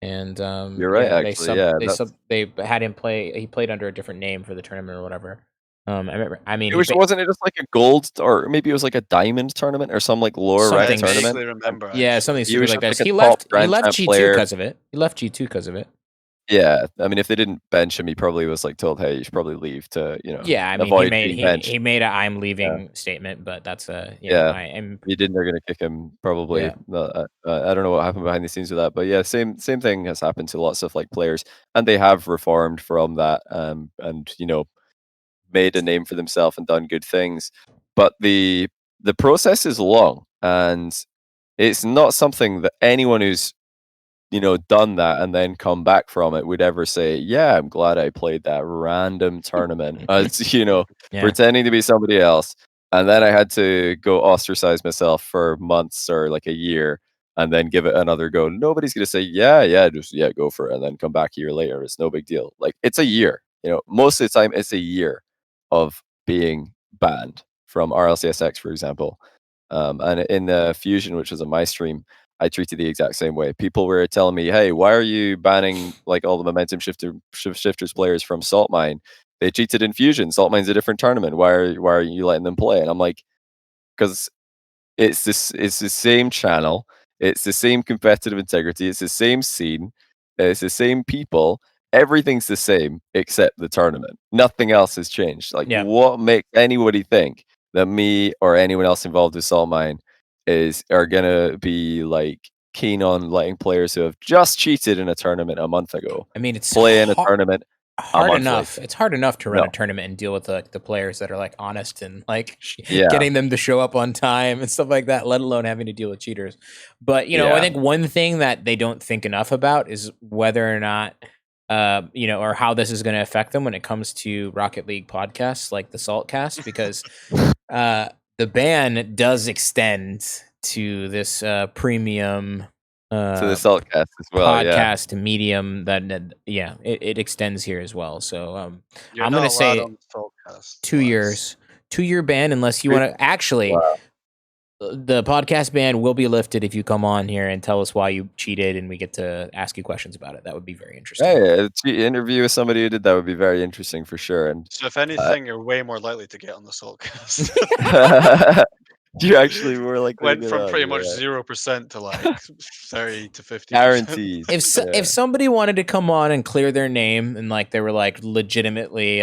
A: and
B: You're right,
A: yeah,
B: actually.
A: they had him play. He played under a different name for the tournament or whatever. I remember. I mean,
B: Wasn't it just like a gold, or maybe it was like a diamond tournament or some like lower
A: Something-
B: ranked
C: I
B: tournament?
C: vaguely remember.
A: yeah,
C: actually.
A: something
B: He
A: stupid
B: was
A: like
B: just
A: that.
B: like a top
A: He
B: Grand
A: left
B: Champ
A: G2
B: player.
A: because of it. He left G2 because of it.
B: Yeah, I mean, if they didn't bench him, he probably was like told, "Hey, you should probably leave to,
A: Yeah, I mean,
B: avoid being benched."
A: he made a "I'm leaving" statement, but that's a
B: Yeah.
A: I am.
B: He didn't. They're gonna kick him probably.
A: Yeah.
B: I don't know what happened behind the scenes with that, but yeah, same thing has happened to lots of like players, and they have reformed from that, and made a name for themselves and done good things. But the process is long, and it's not something that anyone who's done that and then come back from it would ever say, "Yeah, I'm glad I played that random tournament as
A: Yeah.
B: pretending to be somebody else, and then I had to go ostracize myself for months or like a year, and then give it another go." Nobody's gonna say, "Yeah, just go for it," and then come back a year later. It's no big deal. Like it's a year. Most of the time, it's a year of being banned from RLCSX, for example. And in Fusion, which was on my stream, I treated the exact same way. People were telling me, "Hey, why are you banning like all the momentum shifters players from Salt Mine? They cheated in Fusion. Salt Mine's a different tournament. Why are you letting them play?" And I'm like, "Because it's the same channel, it's the same competitive integrity, it's the same scene, it's the same people. Everything's the same except the tournament. Nothing else has changed. Like,
A: Yeah.
B: what makes anybody think that me or anyone else involved with Salt Mine are gonna be like keen on letting players who have just cheated in a tournament a month ago
A: I mean, it's
B: play in a tournament a
A: hard
B: month
A: enough.
B: later?
A: It's hard enough to run
B: No.
A: a tournament and deal with the players that are like honest and like
B: Yeah.
A: getting them to show up on time and stuff like that, let alone having to deal with cheaters. But I think one thing that they don't think enough about is whether or not or how this is going to affect them when it comes to Rocket League podcasts like the Saltcast, because the ban does extend to this premium
B: To the Saltcast as well,
A: podcast medium that it extends here as well. So
C: You're
A: I'm
C: not
A: gonna say
C: allowed on the Saltcast,
A: 2 years, 2-year ban unless you want to actually.
B: Wow.
A: The podcast ban will be lifted if you come on here and tell us why you cheated, and we get to ask you questions about it. That would be very interesting.
B: Hey, interview with somebody who did that would be very interesting for sure. And
C: So if anything, you're way more likely to get on the Saltcast.
B: you actually were like
C: Went from pretty much 0% to like 30 to 50%.
B: guaranteed.
A: If somebody wanted to come on and clear their name and like they were like legitimately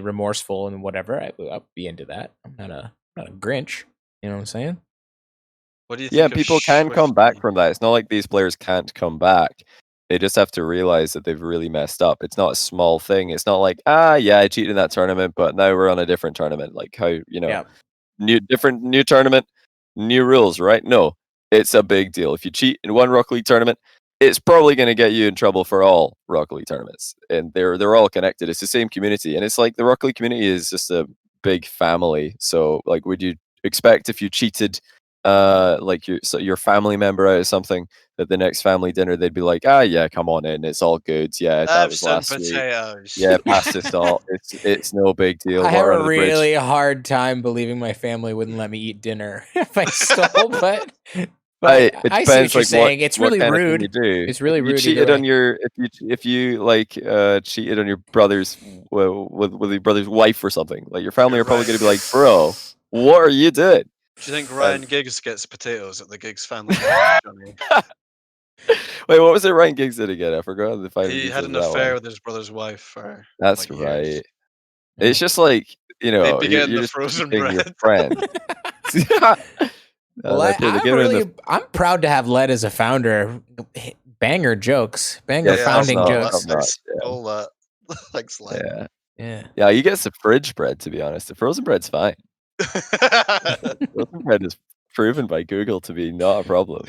A: remorseful and whatever, I'd be into that. I'm not a Grinch. You know what I'm saying?
C: What do you think?
B: Yeah, people can come back from that. It's not like these players can't come back. They just have to realize that they've really messed up. It's not a small thing. It's not like, yeah, I cheated in that tournament, but now we're on a different tournament. Like how, new tournament, new rules, right? No, it's a big deal. If you cheat in one Rocket League tournament, it's probably going to get you in trouble for all Rocket League tournaments. And they're all connected. It's the same community. And it's like the Rocket League community is just a big family. So like, would you expect if you cheated like your family member out of something, that the next family dinner they'd be like, yeah, come on in, it's all good. Yeah, that was last week. Yeah, pass this all. It's no big deal.
A: I have
B: Water
A: a
B: under the bridge.
A: really hard time believing my family wouldn't let me eat dinner if I stole, but
B: It
A: I
B: depends,
A: see what you're
B: like,
A: saying. It's
B: what
A: really
B: kind of thing
A: rude.
B: you do.
A: It's really
B: If you
A: rude.
B: cheated on your if you like cheated on your brother's with your brother's wife or something, like your family are probably going to be like, bro, what are you doing?
C: Do you think Ryan Giggs gets potatoes at the Giggs family?
B: Wait, what was it Ryan Giggs did again? I forgot the final
C: He
B: details
C: had an
B: of that
C: affair
B: one.
C: with his brother's wife for
B: That's
C: like
B: right.
C: years.
B: It's just like,
C: They'd be getting
B: you're
C: the
B: just
C: frozen
B: cheating your
C: bread.
B: friend.
A: Well, I'm proud to have led as a founder. Banger jokes, banger founding jokes.
C: I stole that. Like slang.
A: Yeah.
B: You get some fridge bread, to be honest. The frozen bread's fine. Frozen bread is proven by Google to be not a problem.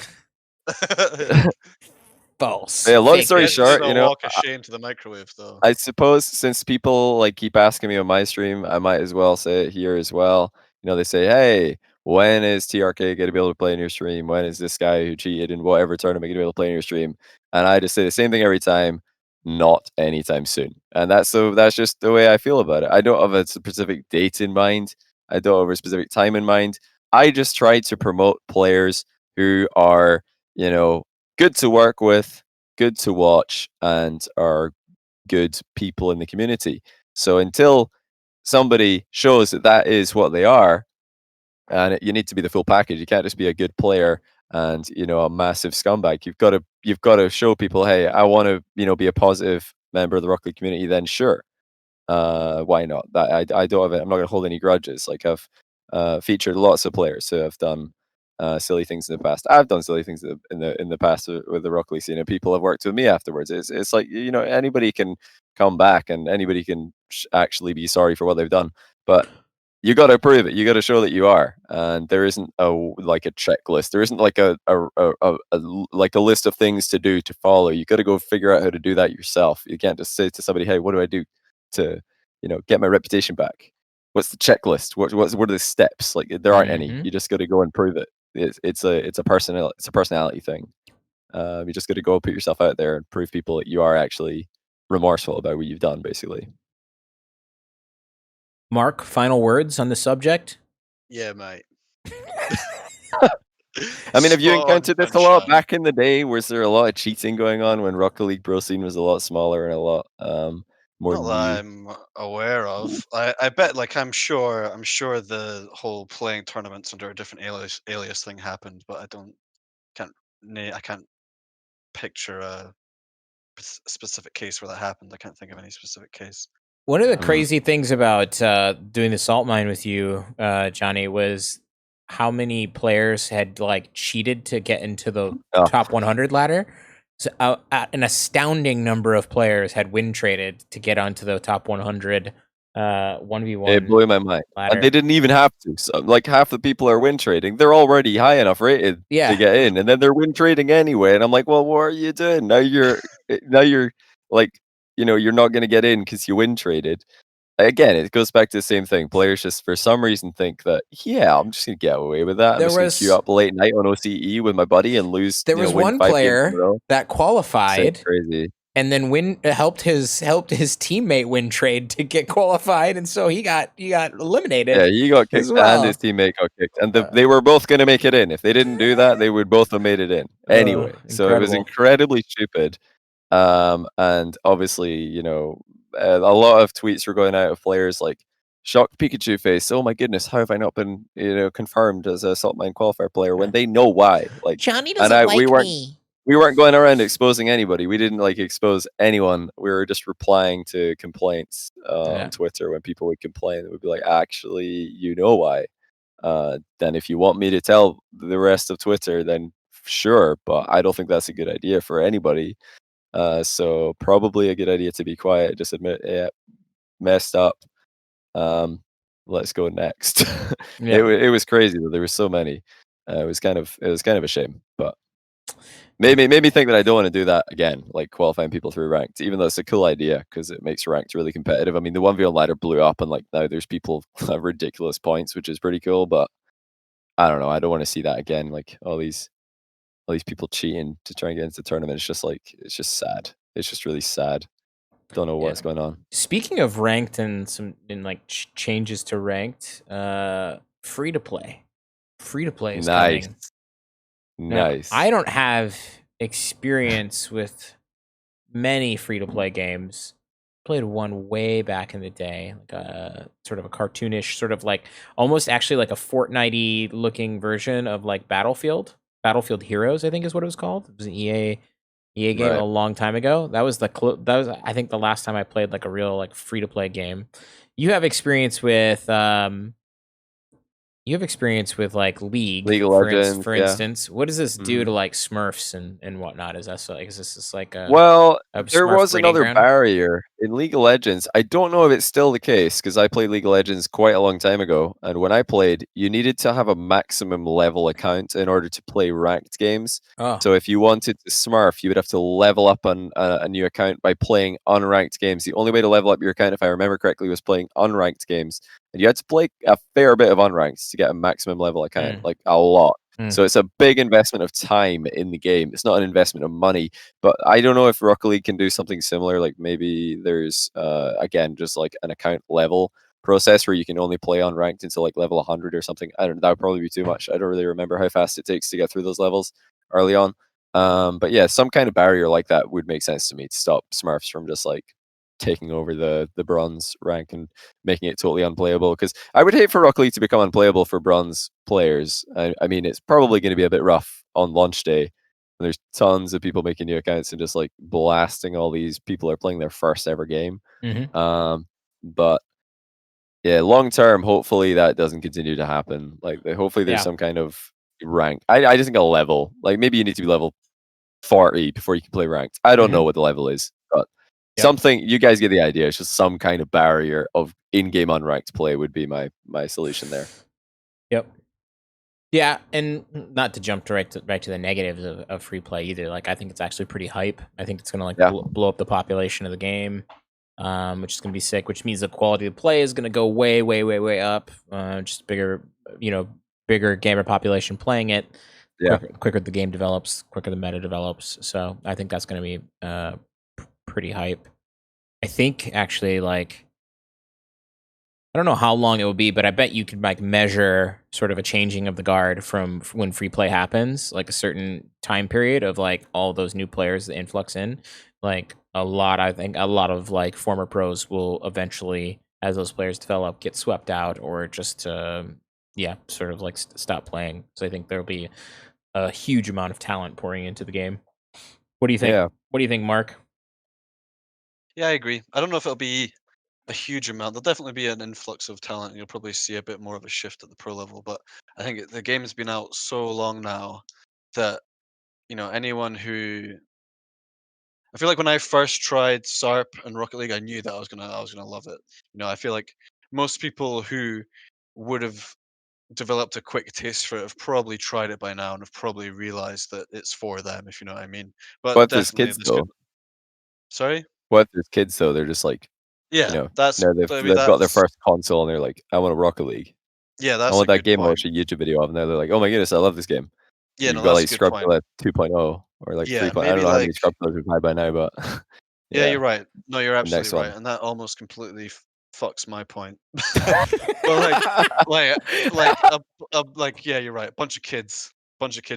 A: False.
B: Yeah, long
A: Fake
B: story
A: news.
B: short,
C: a walk of shame to the microwave, though.
B: I suppose since people like keep asking me on my stream, I might as well say it here as well. They say, "Hey, when is TRK going to be able to play in your stream? When is this guy who cheated in whatever tournament going to be able to play in your stream?" And I just say the same thing every time, not anytime soon. And that's just the way I feel about it. I don't have a specific date in mind. I don't have a specific time in mind. I just try to promote players who are, good to work with, good to watch, and are good people in the community. So until somebody shows that that is what they are, and you need to be the full package. You can't just be a good player and a massive scumbag. You've got to show people, hey, I want to be a positive member of the Rocket League community. Then sure, why not? That I don't have it. I'm not going to hold any grudges. Like I've featured lots of players who have done silly things in the past. I've done silly things in the past with the Rocket League scene, and people have worked with me afterwards. It's like anybody can come back and anybody can actually be sorry for what they've done, but you got to prove it. You got to show that you are, and there isn't a checklist. There isn't like a list of things to do to follow. You got to go figure out how to do that yourself. You can't just say to somebody, "Hey, what do I do to get my reputation back? What's the checklist? What are the steps?" Like there aren't any. You just got to go and prove it. It's a personality thing. You just got to go put yourself out there and prove people that you are actually remorseful about what you've done, basically.
A: Mark, final words on the subject?
C: Yeah, mate.
B: I mean, have you encountered this a lot back in the day? Was there a lot of cheating going on when Rocket League Pro scene was a lot smaller and a lot more
C: Not
B: new?
C: that I'm aware of. I bet, like, I'm sure the whole playing tournaments under a different alias thing happened, but I can't picture a specific case where that happened. I can't think of any specific case.
A: One of the crazy things about doing the salt mine with you, Johnny, was how many players had cheated to get into the top 100 ladder. So, an astounding number of players had win traded to get onto the top 100 1v1.
B: It blew my mind.
A: Ladder.
B: And they didn't even have to. So, half the people are win trading. They're already high enough rated to get in, and then they're win trading anyway. And I'm like, well, what are you doing? Now you're you're not going to get in because you win traded. Again, it goes back to the same thing. Players just for some reason think that, yeah, I'm just going to get away with that. I'm just going to queue up late night on OCE with my buddy and lose.
A: There was one player that qualified.
B: Crazy.
A: And then helped his teammate win trade to get qualified, and so he got eliminated.
B: Yeah, he got kicked, and his teammate got kicked, and they were both going to make it in. If they didn't do that, they would both have made it in anyway. So it was incredibly stupid, and obviously, a lot of tweets were going out of players like "shocked Pikachu face." Oh my goodness, how have I not been confirmed as a Salt Mine qualifier player when they know why? Like
A: Johnny doesn't me.
B: We weren't going around exposing anybody. We didn't expose anyone. We were just replying to complaints on Twitter when people would complain. We'd be like, actually, you know why. Then if you want me to tell the rest of Twitter, then sure. But I don't think that's a good idea for anybody. So probably a good idea to be quiet. Just admit, yeah, messed up. Let's go next. It was crazy though. There were so many. It was kind of a shame, but. Made me think that I don't want to do that again, like qualifying people through ranked, even though it's a cool idea because it makes ranked really competitive. I mean, the 1v1 ladder blew up, and now there's people at ridiculous points, which is pretty cool. But I don't know. I don't want to see that again. Like all these people cheating to try and get into the tournament. It's just sad. It's just really sad. Don't know what's going on.
A: Speaking of ranked and changes to ranked, free to play is coming.
B: Nice.
A: Now, I don't have experience with many free-to-play games. Played one way back in the day, like a sort of a cartoonish, sort of almost actually like a Fortnite-y looking version of Battlefield Heroes, I think is what it was called. It was an EA game a long time ago. That was I think the last time I played a real free-to-play game. You have experience with You have experience with like
B: League of
A: for
B: Legends, yeah.
A: instance. What does this do
B: Mhm.
A: to like Smurfs and whatnot? Is that so, like, is this just like
B: Well,
A: a
B: there
A: Smurf
B: was
A: breeding
B: another
A: ground?
B: barrier in League of Legends. I don't know if it's still the case because I played League of Legends quite a long time ago, and when I played, you needed to have a maximum level account in order to play ranked games.
A: Oh,
B: So if you wanted to Smurf, you would have to level up on a new account by playing unranked games. The only way to level up your account, if I remember correctly, was playing unranked games, and you had to play a fair bit of unranked to get a maximum level account,
A: mm,
B: like a lot.
A: mm,
B: So it's a big investment of time in the game. It's not an investment of money. But I don't know if Rocket League can do something similar. Like maybe there's again just like an account level process where you can only play on ranked until like level 100 or something. I don't. That would probably be too much. I don't really remember how fast it takes to get through those levels early on. But yeah, some kind of barrier like that would make sense to me to stop Smurfs from just like taking over the bronze rank and making it totally unplayable. Because I would hate for Rocket League to become unplayable for bronze players. I mean, it's probably going to be a bit rough on launch day. There's tons of people making new accounts and just like blasting all these people are playing their first ever game.
A: hmm
B: But yeah, long term, hopefully that doesn't continue to happen. Like, hopefully there's
A: yeah.
B: some kind of rank. I just think a level. Like, maybe you need to be level 40 before you can play ranked. I don't know
A: hmm
B: what the level is, but
A: Yep.
B: something you guys get the idea. It's just some kind of barrier of in-game unranked play would be my solution there.
A: Yep. Yeah, and not to jump right to the negatives of free play either. Like, I think it's actually pretty hype. I think it's gonna like
B: Yeah,
A: blow up the population of the game, which is gonna be sick. Which means the quality of play is gonna go way, way, way, way up. Just bigger, bigger gamer population playing it.
B: yeah.
A: Quicker the game develops, quicker the meta develops. So I think that's gonna be pretty hype. I think actually like I don't know how long it will be, but I bet you could like measure sort of a changing of the guard from when free play happens, like a certain time period of like all those new players, the influx in. Like I think a lot of like former pros will eventually, as those players develop, get swept out or just, yeah, sort of like stop playing. So I think there'll be a huge amount of talent pouring into the game. What do you think?
B: Yeah.
A: What do you think, Mark?
C: Yeah, I agree. I don't know if it'll be a huge amount. There'll definitely be an influx of talent, and you'll probably see a bit more of a shift at the pro level. But I think the game has been out so long now that anyone who I feel like when I first tried SARP and Rocket League, I knew that I was gonna love it. I feel like most people who would have developed a quick taste for it have probably tried it by now and have probably realized that it's for them, if you know what I mean. But
B: What there's
C: definitely,
B: kids
C: this could.
B: though?
C: Sorry.
B: What there's kids though? They're just like,
C: Yeah,
B: now they've
C: I mean
B: they've got their
C: that's
B: first console and they're like, I want a Rocket League.
C: yeah,
B: I
C: that's a
B: want that
C: good
B: game I
C: point.
B: watched a YouTube video of, and now they're like, "Oh my goodness, I love this game."
C: Yeah,
B: You've
C: no,
B: got
C: that's a
B: like
C: good point.
B: Scrubkilla 2.0 or like 3.
C: Yeah,
B: I don't
C: maybe
B: know how many
C: like
B: Scrubkillas we've had by now, but
C: yeah,
B: yeah,
C: you're right. No, you're
B: the
C: absolutely
B: next
C: right,
B: one.
C: and that almost completely fucks my point. But like, like, yeah, you're right. Bunch of kids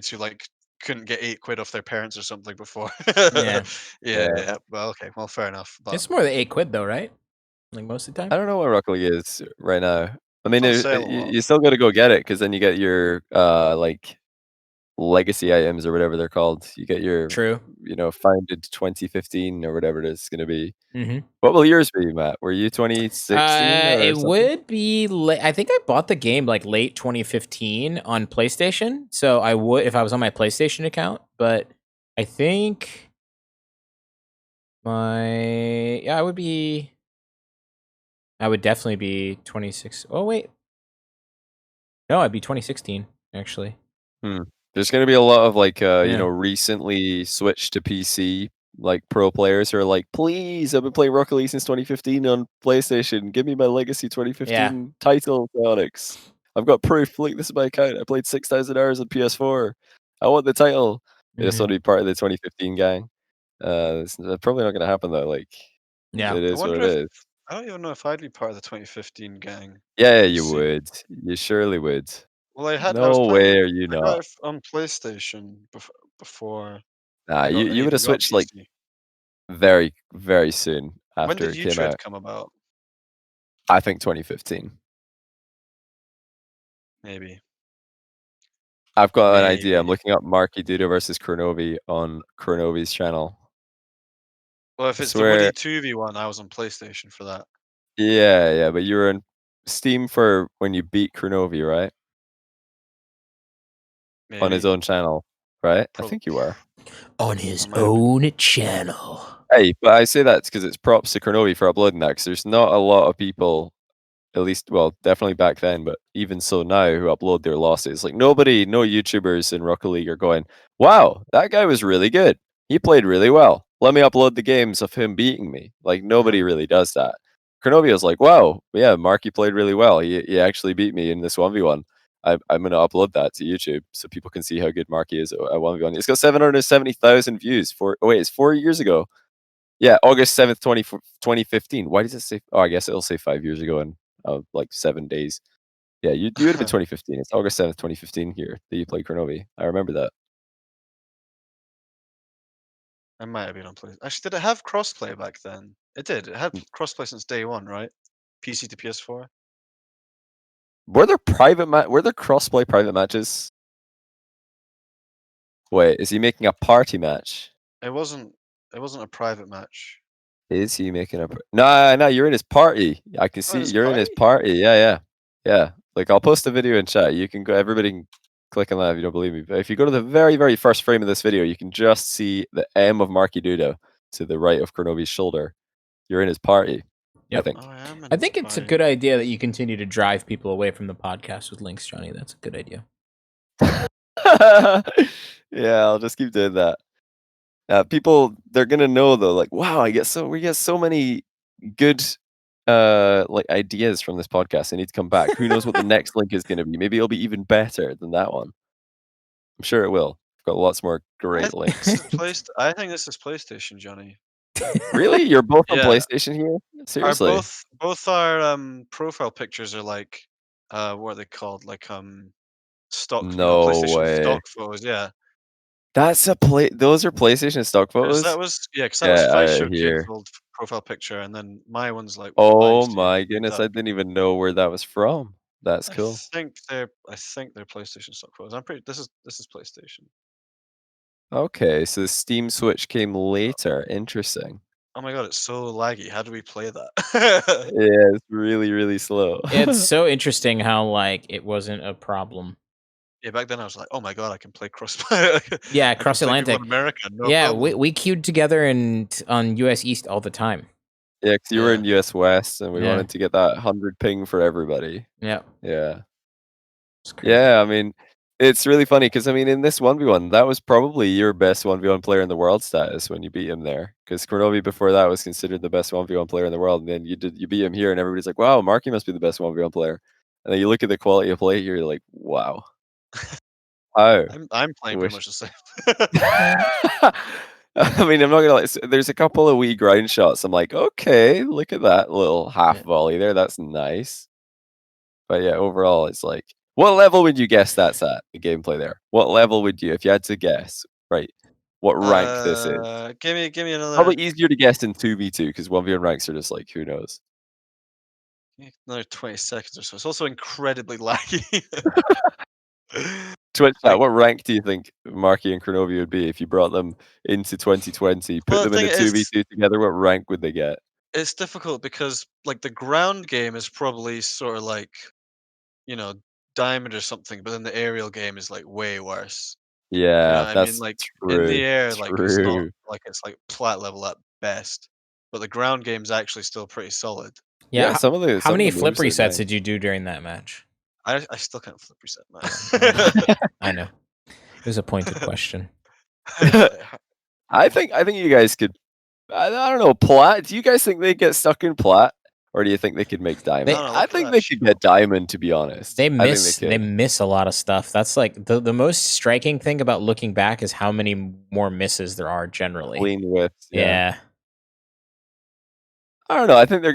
C: who like couldn't get 8 quid off their parents or something before.
A: Yeah,
C: Yeah,
B: Yeah.
C: yeah. Well, okay, well, fair enough. But
A: it's more than 8 quid though, right? Like most of the time.
B: I don't know what Rocket League is right now. I
C: it's
B: mean,
C: on sale a
B: you
C: lot.
B: you still gotta go get it because then you get your, like, legacy items or whatever they're called. You get your,
A: True.
B: founded 2015 or whatever it is gonna be.
A: hmm
B: What will yours be, Matt? Were you 2016 or
A: It
B: something?
A: would be. I think I bought the game like late 2015 on PlayStation, so I would if I was on my PlayStation account. But I think I would be. I would definitely be 26. Oh wait, no, I'd be 2016 actually.
B: Hmm. There's gonna be a lot of like
A: Yeah,
B: recently switched to PC like pro players who are like, please, I've been playing Rocket League since 2015 on PlayStation. Give me my legacy
A: yeah.
B: 2015 title, Onyx. I've got proof. Look, this is my account. I played 6,000 hours on PS4. I want the title. I just
A: hmm
B: want to be part of the 2015 gang. It's probably not gonna happen though. Like,
A: Yeah.
B: it
C: I
B: is what
C: wonder
B: it
C: if
B: is.
C: I don't even know if I'd be part of the 2015 gang
B: Yeah,
C: on
B: you
C: PC.
B: would. You surely would.
C: Well, I was
B: No
C: playing
B: way
C: it.
B: are you
C: I got
B: not.
C: it on PlayStation before
B: Nah,
C: I
B: you would
C: even
B: have
C: got
B: switched like
C: PC.
B: very, very soon
C: When
B: after
C: did
B: it came out.
C: Trade come about?
B: I think 2015.
C: Maybe.
B: I've got an idea. I'm
C: Maybe.
B: looking up Markydooda versus Kronovi on Kronovi's channel.
C: Well, if
B: I
C: it's the Woody
B: swear.
C: 2v1, I was on PlayStation for that.
B: Yeah, yeah, but you were in Steam for when you beat Kronovi, right? on his
C: Maybe.
B: own channel, right? I think you were.
A: On his
C: might have been.
A: own channel.
B: Hey, but I say that because it's props to Kronovi for uploading that, because there's not a lot of people, at least, well, definitely back then, but even so now, who upload their losses. Like, no YouTubers in Rocket League are going, wow, that guy was really good. He played really well. Let me upload the games of him beating me. Like, nobody really does that. Kronovi was like, wow, yeah, Marky played really well. He actually beat me in this 1v1. I'm going to upload that to YouTube so people can see how good Marky is at 1v1. It's got 770,000 views. It's 4 years ago. Yeah, August 7th, 2015. Why does it say? Oh, I guess it'll say 5 years ago and like 7 days. Yeah, you would have been 2015. It's August 7th, 2015 here that you played Kronovi. I remember that.
C: I might have been on PlayStation. Actually, did it have crossplay back then? It did. It had crossplay since day one, right? PC to PS4.
B: Were there crossplay private matches? Wait, is he making a party match?
C: It wasn't. It wasn't a private match.
B: Is he making a? No, you're in his party. I can see
C: his
B: you're in his
C: party?
B: party. Yeah. Like, I'll post a video in chat. You can go. Everybody can click on that if you don't believe me. But if you go to the very, very first frame of this video, you can just see the M of Markydooda to the right of Kronovi's shoulder. You're in his party.
A: Yep.
B: I think.
C: Oh, I am in
A: I
C: his
A: think it's a
C: party.
A: good idea that you continue to drive people away from the podcast with links, Johnny. That's a good idea.
B: Yeah, I'll just keep doing that. People, they're gonna know though. Like, wow, we get so many good like ideas from this podcast. I need to come back. Who knows what the next link is gonna be? Maybe it'll be even better than that one. I'm sure it will. I've got lots more great links.
C: I think this is PlayStation, Johnny.
B: Really? You're both on
C: Yeah.
B: PlayStation here? Seriously?
C: Both our profile pictures are like what are they called? Like stock,
B: No
C: PlayStation
B: way.
C: stock photos. Yeah.
B: Those are PlayStation stock
C: Because
B: photos?
C: that was Five
B: Yeah,
C: Show Kid's
B: here.
C: old profile picture, and then my one's like what I
B: Oh
C: used to use
B: my
C: when I was
B: goodness,
C: up.
B: I didn't even know where that was from. That's cool.
C: I think they're PlayStation stock photos. I'm pretty. This is PlayStation.
B: Okay, so the Steam Switch came later. Interesting.
C: Oh my god, it's so laggy. How do we play that?
B: Yeah, it's really, really slow.
A: It's so interesting how like it wasn't a problem.
C: Yeah, back then I was like, oh my god, I can play crossplay.
A: Yeah,
C: I can
A: cross
C: play people
A: Atlantic.
C: in America, no
A: Yeah,
C: problem.
A: we queued together and on US East all the time.
B: Yeah, because you were
C: Yeah.
B: in US West and we
A: Yeah.
B: wanted to get that 100 ping for everybody.
A: Yeah.
B: Yeah.
A: It's crazy.
B: Yeah, I mean, it's really funny because, I mean, in this 1v1, that was probably your best 1v1 player in the world status when you beat him there. Because Kronovi before that was considered the best 1v1 player in the world. And then you beat him here, and everybody's like, wow, Marky must be the best 1v1 player. And then you look at the quality of play here, you're like, wow. How?
C: I'm playing pretty
B: Wish.
C: much the same.
B: I mean, I'm not gonna lie. There's a couple of wee grind shots. I'm like, okay, look at that little half volley there. That's nice. But yeah, overall, it's like, what level would you guess that's at, the gameplay there? What level would you, if you had to guess, right? What rank this is?
C: Give me another
B: Probably easier to guess in 2v2 because 1v1 ranks are just like, who knows?
C: 20 seconds or so. It's also incredibly laggy.
B: Twitch chat,
C: Like-
B: what rank do you think Marky and Kronovi would be if you brought them into 2020, put
C: Well,
B: them
C: the
B: in a
C: thing is-
B: 2v2 together? What rank would they get?
C: It's difficult because like the ground game is probably sort of like, diamond or something, but then the aerial game is like way worse. You know
B: Yeah,
C: what I mean?
B: that's
C: Like
B: true.
C: in the air, like it's not
B: True.
C: like it's like plat level at best. But the ground game's actually still pretty solid.
B: Yeah,
A: how,
B: some of the
A: how many
B: moves
A: flip
B: are
A: resets
B: nice.
A: did you do during that match?
C: I still can't flip reset, man.
A: I know. It was a pointed question.
B: I think you guys could. I don't know, plat. Do you guys think they get stuck in plat, or do you think they could make diamond?
C: No,
B: I
C: look at
B: think
C: that
B: they could get diamond. To be honest,
A: They
B: I think
A: miss
B: they
A: they
B: could.
A: miss a lot of stuff. That's like the most striking thing about looking back is how many more misses there are generally.
B: Clean whips.
A: Yeah.
B: I don't know. I think they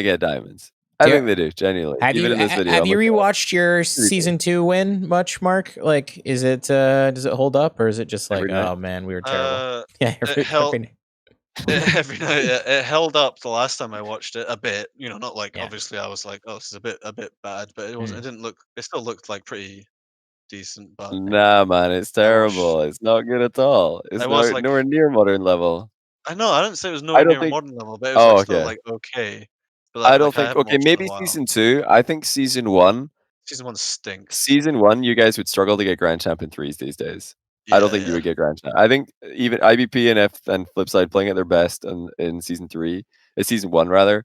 B: get diamonds. I think they do. Genuinely, even in this video.
A: Have you
B: I'm like,
A: rewatched your season 2 win much, Mark? Like, is it does it hold up, or is it just like,
B: Every night?
A: oh man, we were terrible? Yeah,
C: every night it held up the last time I watched it a bit. Not like
A: Yeah.
C: obviously I was like, oh, this is a bit bad, but it was. It didn't look. It still looked like pretty decent. But
B: Nah, man, it's terrible. It's not good at all. It's nowhere near modern level.
C: I know. I didn't say it was
B: I
C: nowhere
B: don't
C: near
B: think-
C: modern level, but it was still
B: okay.
C: like okay. But
B: I don't
C: I
B: think.
C: haven't
B: Okay,
C: watched it in a
B: maybe
C: while.
B: season 2. I think season 1.
C: Season 1 stinks.
B: Season 1, you guys would struggle to get Grand Champ in 3s these days. I don't think you would get Grand Champ. I think even IBP and F and Flipside playing at their best in Season 1 rather,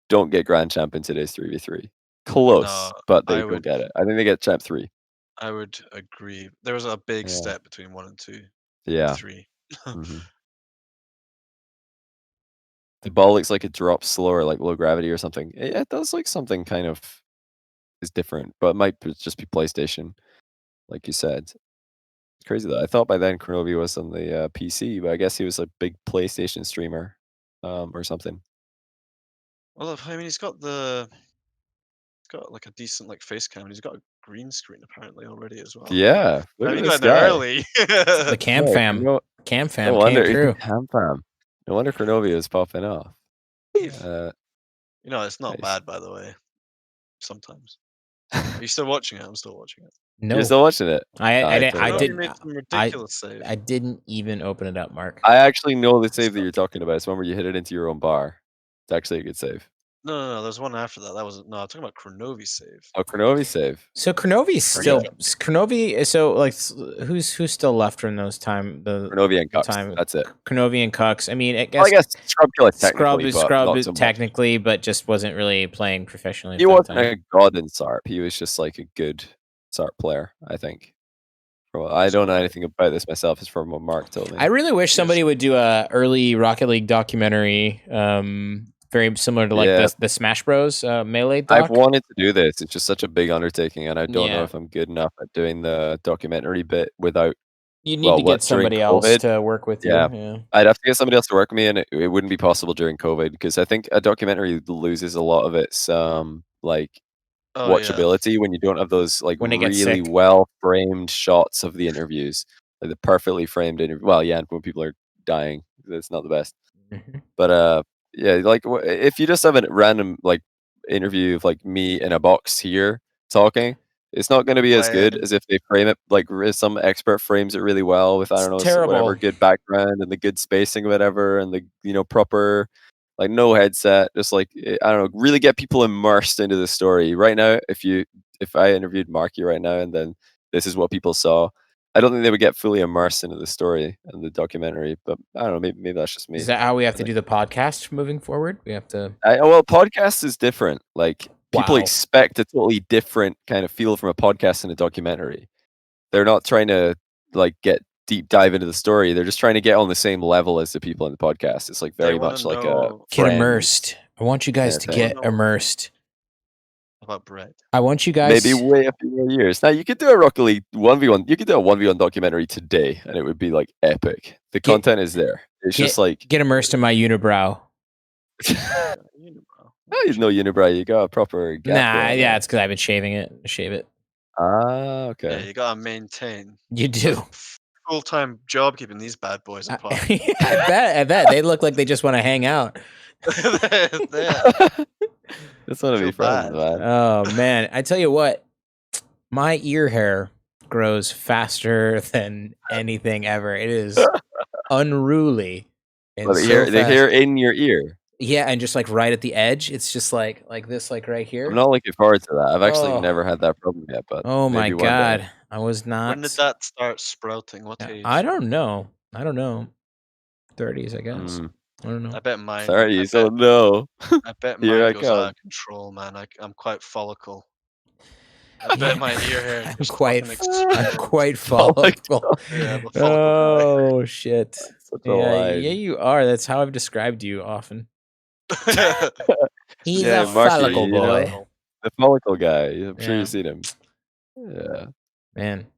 B: don't get Grand Champ in today's 3v3. Close,
C: No,
B: but they don't get it. I think they get Champ 3.
C: I would agree. There was a big step between 1 and 2.
B: Yeah.
C: 3.
B: Mhm. The ball looks like it drops slower, like low gravity or something. It does look something kind of is different, but it might just be PlayStation, like you said. It's crazy though. I thought by then Kronovi was on the PC, but I guess he was a big PlayStation streamer, or something.
C: Well, I mean, he's got like a decent like face cam, and he's got a green screen apparently already as well.
B: Yeah, look
C: I mean,
B: at
C: he
B: this
C: got in there
B: guy.
C: early.
A: The cam fam.
B: No
A: Cam fam
B: wonder
A: came through.
B: Cam fam. No wonder Kronovi is popping off.
C: You know, it's not
B: Nice.
C: bad, by the way. Sometimes. Are you still watching it? I'm still watching it.
A: No,
B: You're still watching it?
A: I
C: Kronovi
A: didn't.
C: made some ridiculous save.
A: I didn't even open it up, Mark.
B: I actually know the save that you're talking about. It's one where you hit it into your own bar. It's actually a good save.
C: No. There's one after that. That was I'm talking about Kronovi's save.
B: Oh, Kronovi save.
A: So Kronovi's still Kronovi. So like, who's still left from those time? The
B: Kronovi and Cux.
A: time.
B: That's it.
A: Kronovi and Cux. I mean, I
B: Well, I
A: guess
B: guess Scrub
A: Scrub
B: technically,
A: is
B: but
A: Scrub
B: not
A: is
B: so much.
A: technically, but just wasn't really playing professionally.
B: He
A: at that
B: wasn't
A: time.
B: a god in SARP. He was just like a good SARP player, I think. I don't know anything about this myself. It's from what Mark told me.
A: I really wish somebody would do a early Rocket League documentary, very similar to like the Smash Bros. Melee doc.
B: I've wanted to do this. It's just such a big undertaking, and I don't know if I'm good enough at doing the documentary bit without.
A: You need to get somebody else to work with you. Yeah.
B: I'd have to get somebody else to work with me, and it wouldn't be possible during COVID because I think a documentary loses a lot of its watchability when you don't have those like really well framed shots of the interviews, like the perfectly framed interview. Well, yeah, when people are dying, it's not the best. But yeah, like if you just have a random like interview of like me in a box here talking, it's not going to be as good as if they frame it like some expert frames it really well with I don't know whatever good background and the good spacing, whatever, and the proper. Like no headset, just like I don't know, really get people immersed into the story. Right now, if I interviewed Marky right now and then this is what people saw, I don't think they would get fully immersed into the story and the documentary. But I don't know, maybe that's just me.
A: Is that how we have to do the podcast moving forward? We have to.
B: Well, podcast is different. Like people expect a totally different kind of feel from a podcast and a documentary. They're not trying to like get deep dive into the story. They're just trying to get on the same level as the people in the podcast. It's like very much like a
A: get immersed. I want you guys to get immersed.
C: About Brett.
A: I want you guys
B: maybe wait a few more years. Now you could do a Rocket League 1v1. You could do a 1v1 documentary today, and it would be like epic. The content is there. It's just like
A: get immersed in my unibrow.
B: No, you no unibrow. You got a proper.
A: Gap yeah, it's because I've been shaving it. Shave it.
B: Ah, okay.
C: Yeah, you gotta maintain.
A: You do.
C: Full-time job keeping these bad boys apart.
A: I bet they look like they just want to hang out.
B: That's one of me friends, man.
A: Oh man, I tell you what, my ear hair grows faster than anything ever. It is unruly.
B: And the hair in your ear.
A: Yeah, and just like right at the edge, it's just like this, like right here.
B: I'm not looking forward to that. I've actually never had that problem yet, but
A: oh my god, I was not.
C: When did that start sprouting? What age?
A: I don't know. 30s, I guess. I don't know.
C: I bet mine.
B: 30s. Oh no.
C: I bet mine goes out of control, man. I'm quite follicle. I bet my ear hair.
A: I'm quite follicle.
C: Yeah,
A: oh shit.
B: Yeah,
A: you are. That's how I've described you often. He's a
B: Marky,
A: follicle boy.
B: The follicle guy. I'm sure you've seen him. Yeah.
A: Man.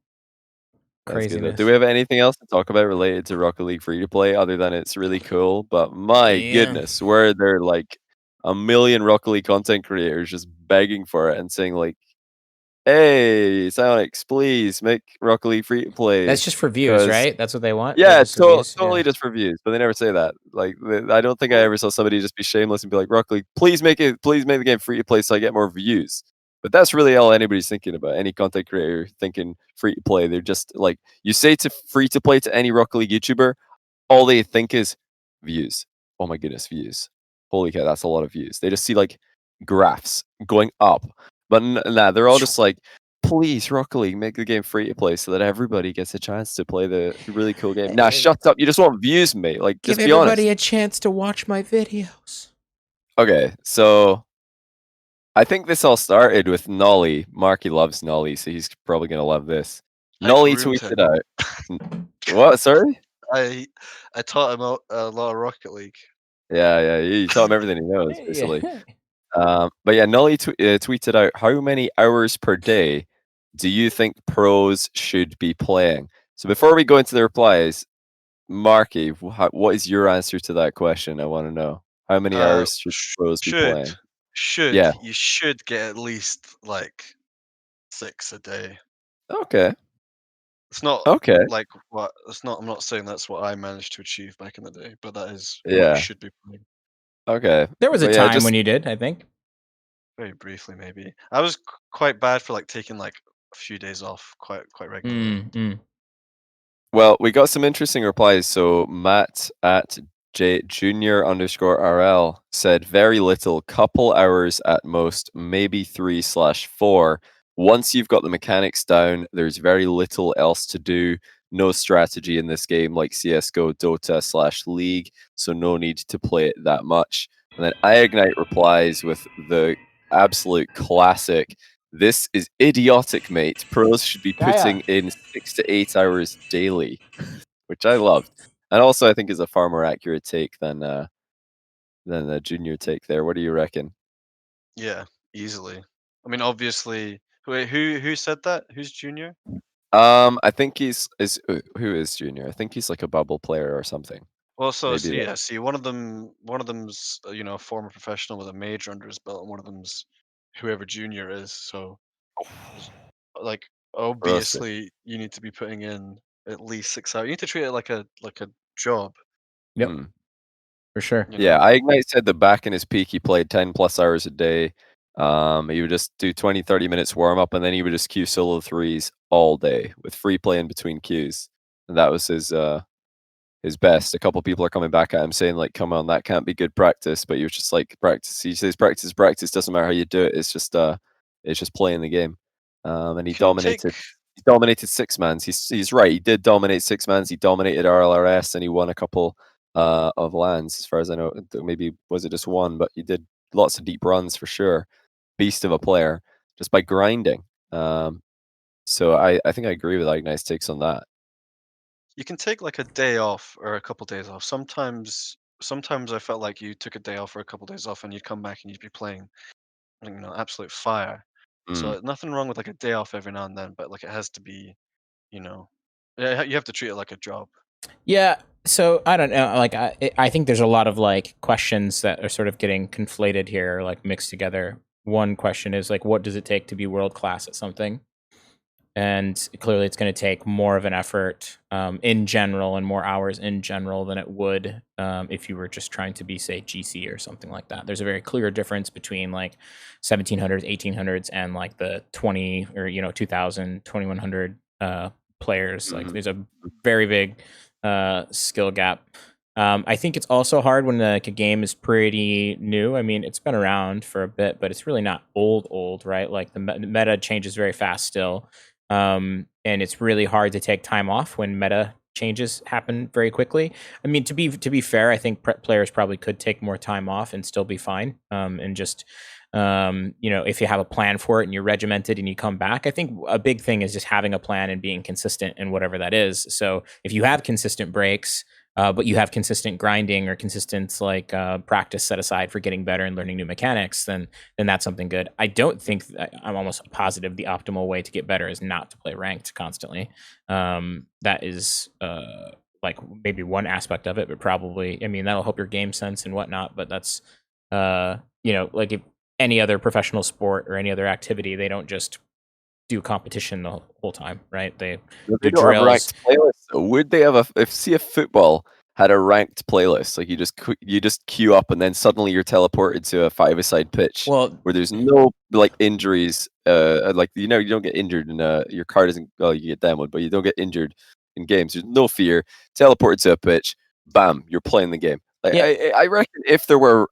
A: Crazy.
B: Do we have anything else to talk about related to Rocket League free to play other than it's really cool? But my goodness, where there like a million Rocket League content creators just begging for it and saying like, "Hey, Sonics, please make Rocket League free to play."
A: That's just for views, right? That's what they want.
B: Yeah, totally just for views. But they never say that. Like, I don't think I ever saw somebody just be shameless and be like, "Rocket League, please make the game free to play so I get more views." But that's really all anybody's thinking about. Any content creator thinking free to play, they're just like, you say to free to play to any Rocket League YouTuber, all they think is views. Oh my goodness, views. Holy cow, that's a lot of views. They just see like graphs going up. But nah, they're all just like, please, Rocket League, make the game free to play so that everybody gets a chance to play the really cool game. Nah, shut up. You just want views, mate. Like,
A: Give
B: just be honest.
A: everybody a chance to watch my videos.
B: Okay, so I think this all started with Nolly. Marky loves Nolly, so he's probably going to love this. Nolly tweeted out. What? Sorry?
C: I taught him a lot of Rocket League.
B: Yeah, you taught him everything he knows, basically. But yeah, Nolly tweeted out, how many hours per day do you think pros should be playing? So before we go into the replies, Marky, what is your answer to that question? I want to know. How many hours should pros be playing?
C: You should get at least like 6 a day.
B: Okay.
C: It's not
B: Okay.
C: like what it's not. I'm not saying that's what I managed to achieve back in the day, but that is what
B: Yeah.
C: you should be playing.
B: Okay.
A: There was a time when you did, I think.
C: Very briefly, maybe. I was quite bad for like taking like a few days off quite regularly.
B: Well, we got some interesting replies. So Matt at junior_RL said very little, couple hours at most, maybe 3/4. Once you've got the mechanics down, there's very little else to do. No strategy in this game like CSGO, Dota/League, so no need to play it that much. And then iIgnite replies with the absolute classic. This is idiotic, mate. Pros should be putting in 6 to 8 hours daily, which I loved, and also I think is a far more accurate take than the junior take there. What do you reckon?
C: Yeah, easily. I mean, obviously, who said that? Who's junior?
B: I think who is junior? I think he's like a bubble player or something.
C: Well, so
B: Maybe
C: yeah, see, one of them's a former professional with a major under his belt, and one of them's whoever junior is. So, like,
B: Roasted.
C: obviously, you need to be putting in at least 6 hours. You need to treat it like a job.
A: Yep.
B: Mm.
A: For sure.
B: Yeah, iIgnite said that back in his peak, he played 10+ hours a day. He would just do 20, 30 minutes warm up, and then he would just queue solo threes all day with free play in between queues. And that was his best. A couple people are coming back at him saying, like, come on, that can't be good practice. But he was just like, practice. He says practice, doesn't matter how you do it. It's just playing the game. And he dominated. He dominated six mans. He's right. He did dominate six mans. He dominated RLRS, and he won a couple of lands, as far as I know. Maybe was it just one, but he did lots of deep runs for sure. Beast of a player, just by grinding. So I think I agree with Ignite's takes on that.
C: You can take like a day off or a couple days off. Sometimes I felt like you took a day off or a couple days off, and you'd come back and you'd be playing, absolute fire. So nothing wrong with like a day off every now and then, but like it has to be, yeah, you have to treat it like a job.
A: Yeah. So I don't know. Like I think there's a lot of like questions that are sort of getting conflated here, like mixed together. One question is like, what does it take to be world class at something? And clearly, it's going to take more of an effort in general and more hours in general than it would if you were just trying to be, say, GC or something like that. There's a very clear difference between like 1700s, 1800s, and like the 20 or 2000, 2100 players. Like, there's a very big skill gap. I think it's also hard when like a game is pretty new. I mean, it's been around for a bit, but it's really not old, right? Like the meta changes very fast still. And it's really hard to take time off when meta changes happen very quickly. I mean, to be fair, I think players probably could take more time off and still be fine. And just if you have a plan for it and you're regimented and you come back, I think a big thing is just having a plan and being consistent in whatever that is. So if you have consistent breaks, but you have consistent grinding or consistent practice set aside for getting better and learning new mechanics, then that's something good. I don't think I'm almost positive the optimal way to get better is not to play ranked constantly. That is like maybe one aspect of it, but probably, I mean, that'll help your game sense and whatnot. But that's like if any other professional sport or any other activity, they don't just do competition the whole time, right? They do drills.
B: Would they have if football had a ranked playlist, like you just queue up and then suddenly you're teleported to a five-a-side pitch, where there's no like injuries, like you don't get injured in your car doesn't, well, you get demoed, but you don't get injured in games. There's no fear. Teleported to a pitch, bam, you're playing the game. Like,
A: Yeah.
B: I reckon if there were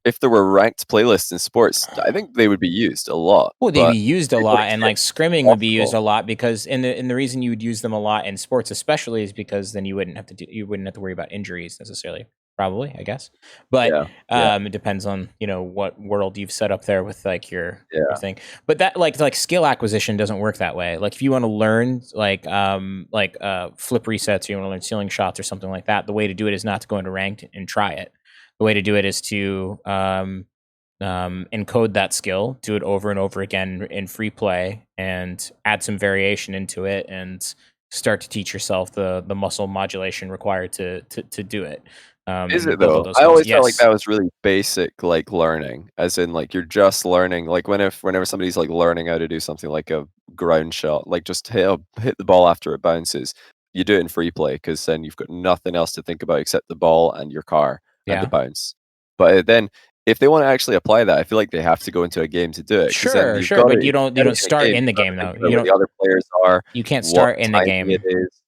B: ranked playlists in sports, I think they would be used a lot.
A: Well, they'd be used a
B: to what
A: lot, and like
B: extent
A: scrimming would be used a
B: possible?
A: lot because, and the reason you would use them a lot in sports, especially, is because then you wouldn't have to worry about injuries necessarily. Probably, I guess, but
B: Yeah.
A: it depends on what world you've set up there with like your
B: Yeah.
A: thing. But that like skill acquisition doesn't work that way. Like if you want to learn like flip resets, or you want to learn ceiling shots or something like that, the way to do it is not to go into ranked and try it. The way to do it is to encode that skill, do it over and over again in free play, and add some variation into it, and start to teach yourself the muscle modulation required to do it.
B: Is
A: And
B: it
A: build up
B: though?
A: those
B: I
A: skills.
B: always felt like
A: Yes.
B: that was really basic, like learning, as in like you're just learning. Like whenever somebody's like learning how to do something like a ground shot, like just hit the ball after it bounces. You do it in free play because then you've got nothing else to think about except the ball and your car and the
A: Yeah.
B: bounce. But then if they want to actually apply that, I feel like they have to go into a game to do it because then
A: Sure,
B: you've
A: sure,
B: got to.
A: but
B: If
A: you
B: you
A: don't
B: get it in a
A: start
B: game,
A: in the
B: you have to
A: game
B: think
A: though.
B: about where the other players are,
A: You can't
B: what
A: start in the
B: timing it
A: game.
B: is.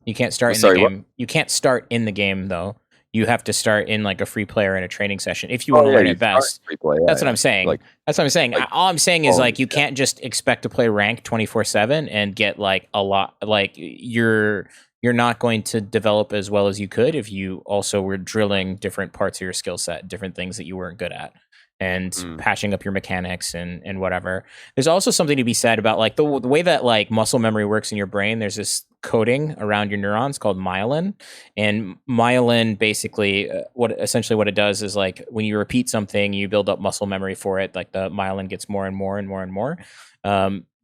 A: You can't start in the
B: Sorry, what?
A: game. You can't start in the game though. You have to start in like a free player in a training session if you want
B: Oh
A: to
B: yeah,
A: learn
B: you
A: it
B: start
A: best.
B: in free play.
A: That's what
B: Yeah,
A: I'm saying.
B: like
A: That's what I'm saying.
B: like
A: All I'm saying is
B: phones.
A: like you can't just expect to play rank 24/7 and get like a lot. Like you're not going to develop as well as you could if you also were drilling different parts of your skill set, different things that you weren't good at, and
B: Mm.
A: patching up your mechanics and whatever. There's also something to be said about like the way that like muscle memory works in your brain. There's this coating around your neurons called myelin, and myelin basically what it does is like when you repeat something, you build up muscle memory for it. Like the myelin gets more and more and more and more.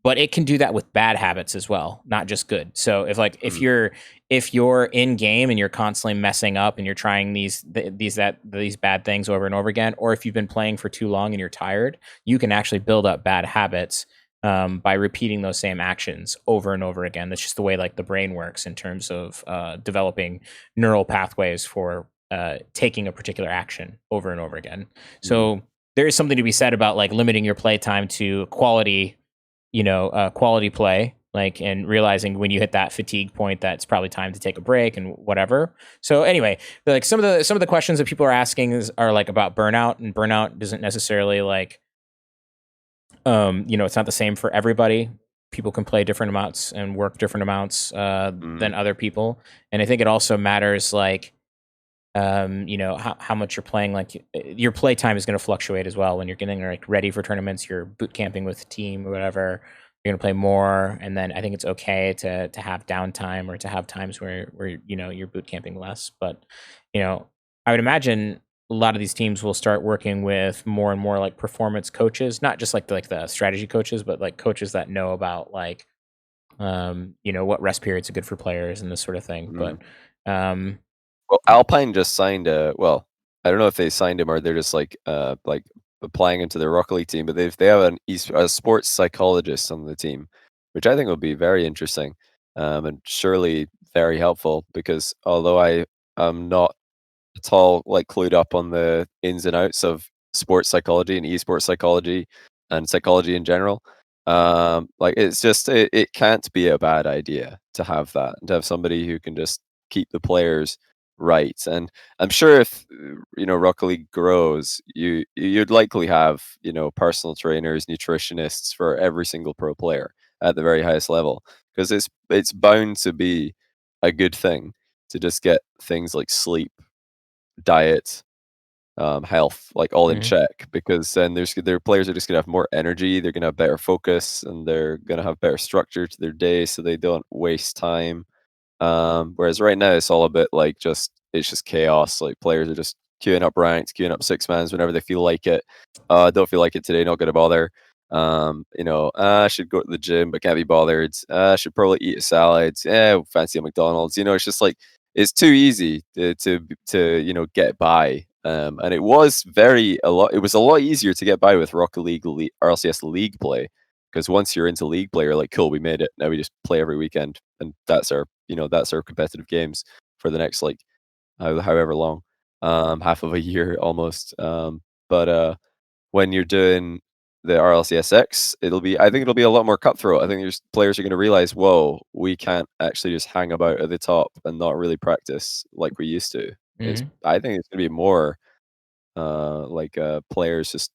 A: But it can do that with bad habits as well, not just good. So
B: Mm.
A: if you're in game and you're constantly messing up and you're trying these bad things over and over again, or if you've been playing for too long and you're tired, you can actually build up bad habits by repeating those same actions over and over again. That's just the way like the brain works in terms of developing neural pathways for taking a particular action over and over again. So there is something to be said about like limiting your play time to quality play, like, and realizing when you hit that fatigue point that it's probably time to take a break and whatever. So anyway, like some of the questions that people are asking are like about burnout, and burnout doesn't necessarily like it's not the same for everybody. People can play different amounts and work different amounts than other people, and I think it also matters like how much you're playing. Like your play time is going to fluctuate as well when you're getting like ready for tournaments. You're boot camping with a team or whatever. You're going to play more, and then I think it's okay to have downtime or to have times where you're boot camping less. But I would imagine a lot of these teams will start working with more and more like performance coaches, not just like the strategy coaches, but like coaches that know about like what rest periods are good for players and this sort of thing. But
B: Well, Alpine just signed a. Well, I don't know if they signed him or they're just like applying into their Rocket League team, but they have a sports psychologist on the team, which I think will be very interesting, and surely very helpful because although I am not at all like clued up on the ins and outs of sports psychology and esports psychology and psychology in general. Like it's just it can't be a bad idea to have that and to have somebody who can just keep the players right. And I'm sure if Rocket League grows, you'd likely have personal trainers, nutritionists for every single pro player at the very highest level because it's bound to be a good thing to just get things like sleep, diet, health, like all in
A: mhm.
B: check. Because then their players are just gonna have more energy. They're gonna have better focus, and they're gonna have better structure to their day, so they don't waste time. Whereas right now it's all a bit like it's just chaos. Like players are just queuing up ranked, queuing up six mans whenever they feel like it. Don't feel like it today, not gonna bother. I should go to the gym but can't be bothered. I should probably eat a salad. Yeah, fancy a McDonald's. It's just like it's too easy to get by. And it was it was a lot easier to get by with Rocket League RLCS League play because once you're into league play, you're like, cool, we made it. Now we just play every weekend, and that's our competitive games for the next like however long, half of a year almost. But when you're doing the RLCSX, I think it'll be a lot more cutthroat. I think players are going to realize, whoa, we can't actually just hang about at the top and not really practice like we used to.
A: Mhm.
B: I think it's going to be more players just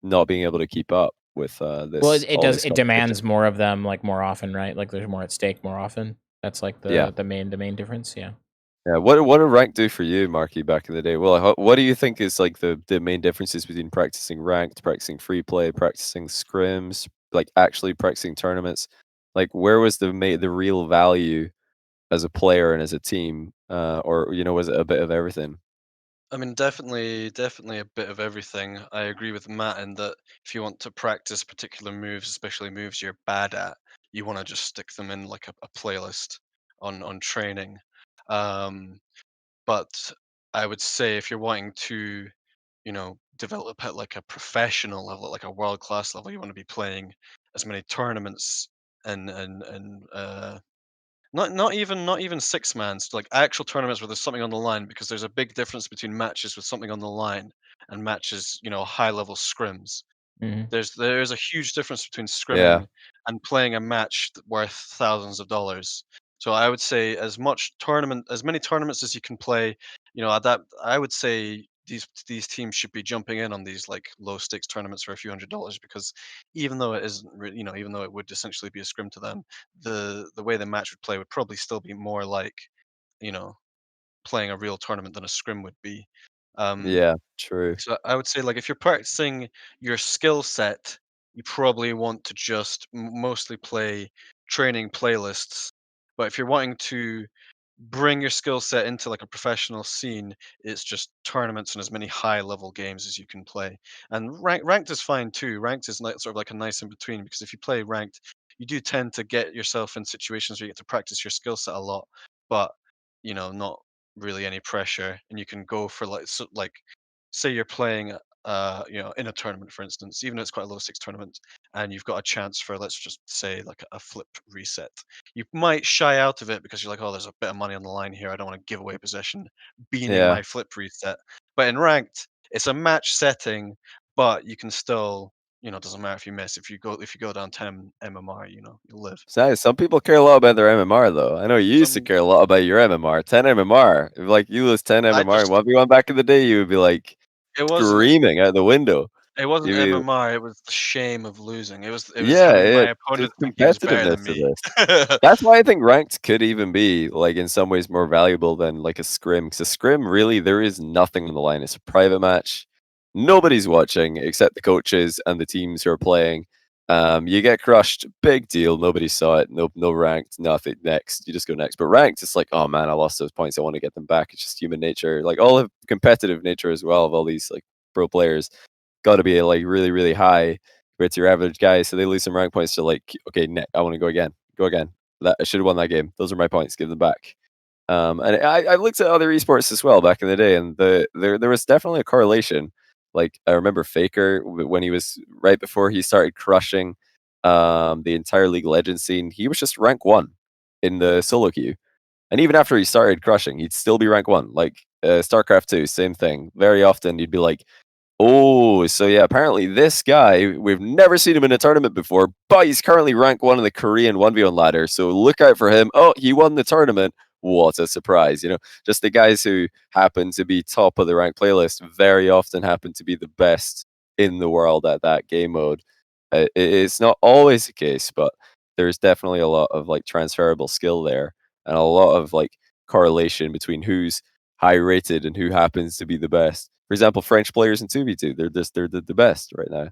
B: not being able to keep up with this.
A: Well, it
B: all
A: does.
B: this
A: It
B: competition.
A: demands more of them, like more often, right? Like there's more at stake more often. That's like
B: Yeah.
A: the main difference. Yeah.
B: Yeah, what did ranked do for you, Marky, back in the day? Well, what do you think is like the main differences between practicing ranked, practicing free play, practicing scrims, like actually practicing tournaments? Like, where was the real value as a player and as a team, or was it a bit of everything?
C: I mean, definitely a bit of everything. I agree with Matt in that if you want to practice particular moves, especially moves you're bad at, you want to just stick them in like a playlist on training. Um, but I would say if you're wanting to, develop at like a professional level, like a world class level, you want to be playing as many tournaments and not even six mans, like actual tournaments where there's something on the line, because there's a big difference between matches with something on the line and matches, high level scrims.
A: Hmm.
C: There's a huge difference between
B: Yeah,
C: scrimming and playing a match worth thousands of dollars. So I would say as many tournaments as you can play, that I would say these teams should be jumping in on these like low stakes tournaments for a few $100s, because even though it isn't even though it would essentially be a scrim to them, the way the match would play would probably still be more like, you know, playing a real tournament than a scrim would be. Um,
B: yeah, true.
C: so I would say, like, if you're practicing your skill set, you probably want to just mostly play training playlists. But if you're wanting to bring your skill set into like a professional scene, it's just tournaments and as many high level games as you can play. And ranked is fine too. Ranked is like sort of like a nice in between, because if you play ranked, you do tend to get yourself in situations where you get to practice your skill set a lot, but not really any pressure, and you can go for like say you're playing in a tournament, for instance, even though it's quite a low stakes tournament, and you've got a chance for, let's just say, like a flip reset. You might shy out of it because you're like, oh, there's a bit of money on the line here, I don't want to give away possession beaning
B: Yeah.
C: my flip reset. But in ranked, it's a match setting, but you can still, it doesn't matter if you miss. If you go down 10 mmr, you'll live.
B: So some people care a lot about their MMR though. I know you used to
C: Some
B: care a lot about your MMR. 10 MMR. If like you lose 10
C: I
B: MMR in
C: just
B: 1v1 back in the day, you would be like
C: it wasn't
B: screaming out the window.
C: it wasn't
B: You'd be,
C: MMR, it was the shame of losing. It was
B: yeah,
C: having
B: yeah.
C: my
B: There's
C: opponent think he was better
B: competitiveness
C: than
B: to
C: me.
B: this. That's why I think ranked could even be like in some ways more valuable than like a scrim. Because a scrim, really, there is nothing on the line. It's a private match. Nobody's watching except the coaches and the teams who are playing. You get crushed, big deal. Nobody saw it. No ranked, nothing. Next, you just go next. But ranked, it's like, oh man, I lost those points. I want to get them back. It's just human nature, like all of competitive nature as well of all these like pro players. Got to be like really, really high compared to your average guy. So they lose some rank points. To like, okay, I want to go again. Go again. That I should have won that game. Those are my points. Give them back. And I looked at other esports as well back in the day, and there was definitely a correlation. Like I remember Faker when he was right before he started crushing the entire League of Legends scene. He was just rank 1 in the solo queue, and even after he started crushing, he'd still be rank 1. Like StarCraft 2, same thing. Very often you'd be like, oh, so yeah, apparently this guy, we've never seen him in a tournament before, but he's currently rank 1 in the Korean 1v1 ladder, so look out for him. Oh, he won the tournament. What a surprise. Just the guys who happen to be top of the rank playlist very often happen to be the best in the world at that game mode. It's not always the case, but there's definitely a lot of like transferable skill there and a lot of like correlation between who's high rated and who happens to be the best. For example, French players in 2v2, they're the best right now.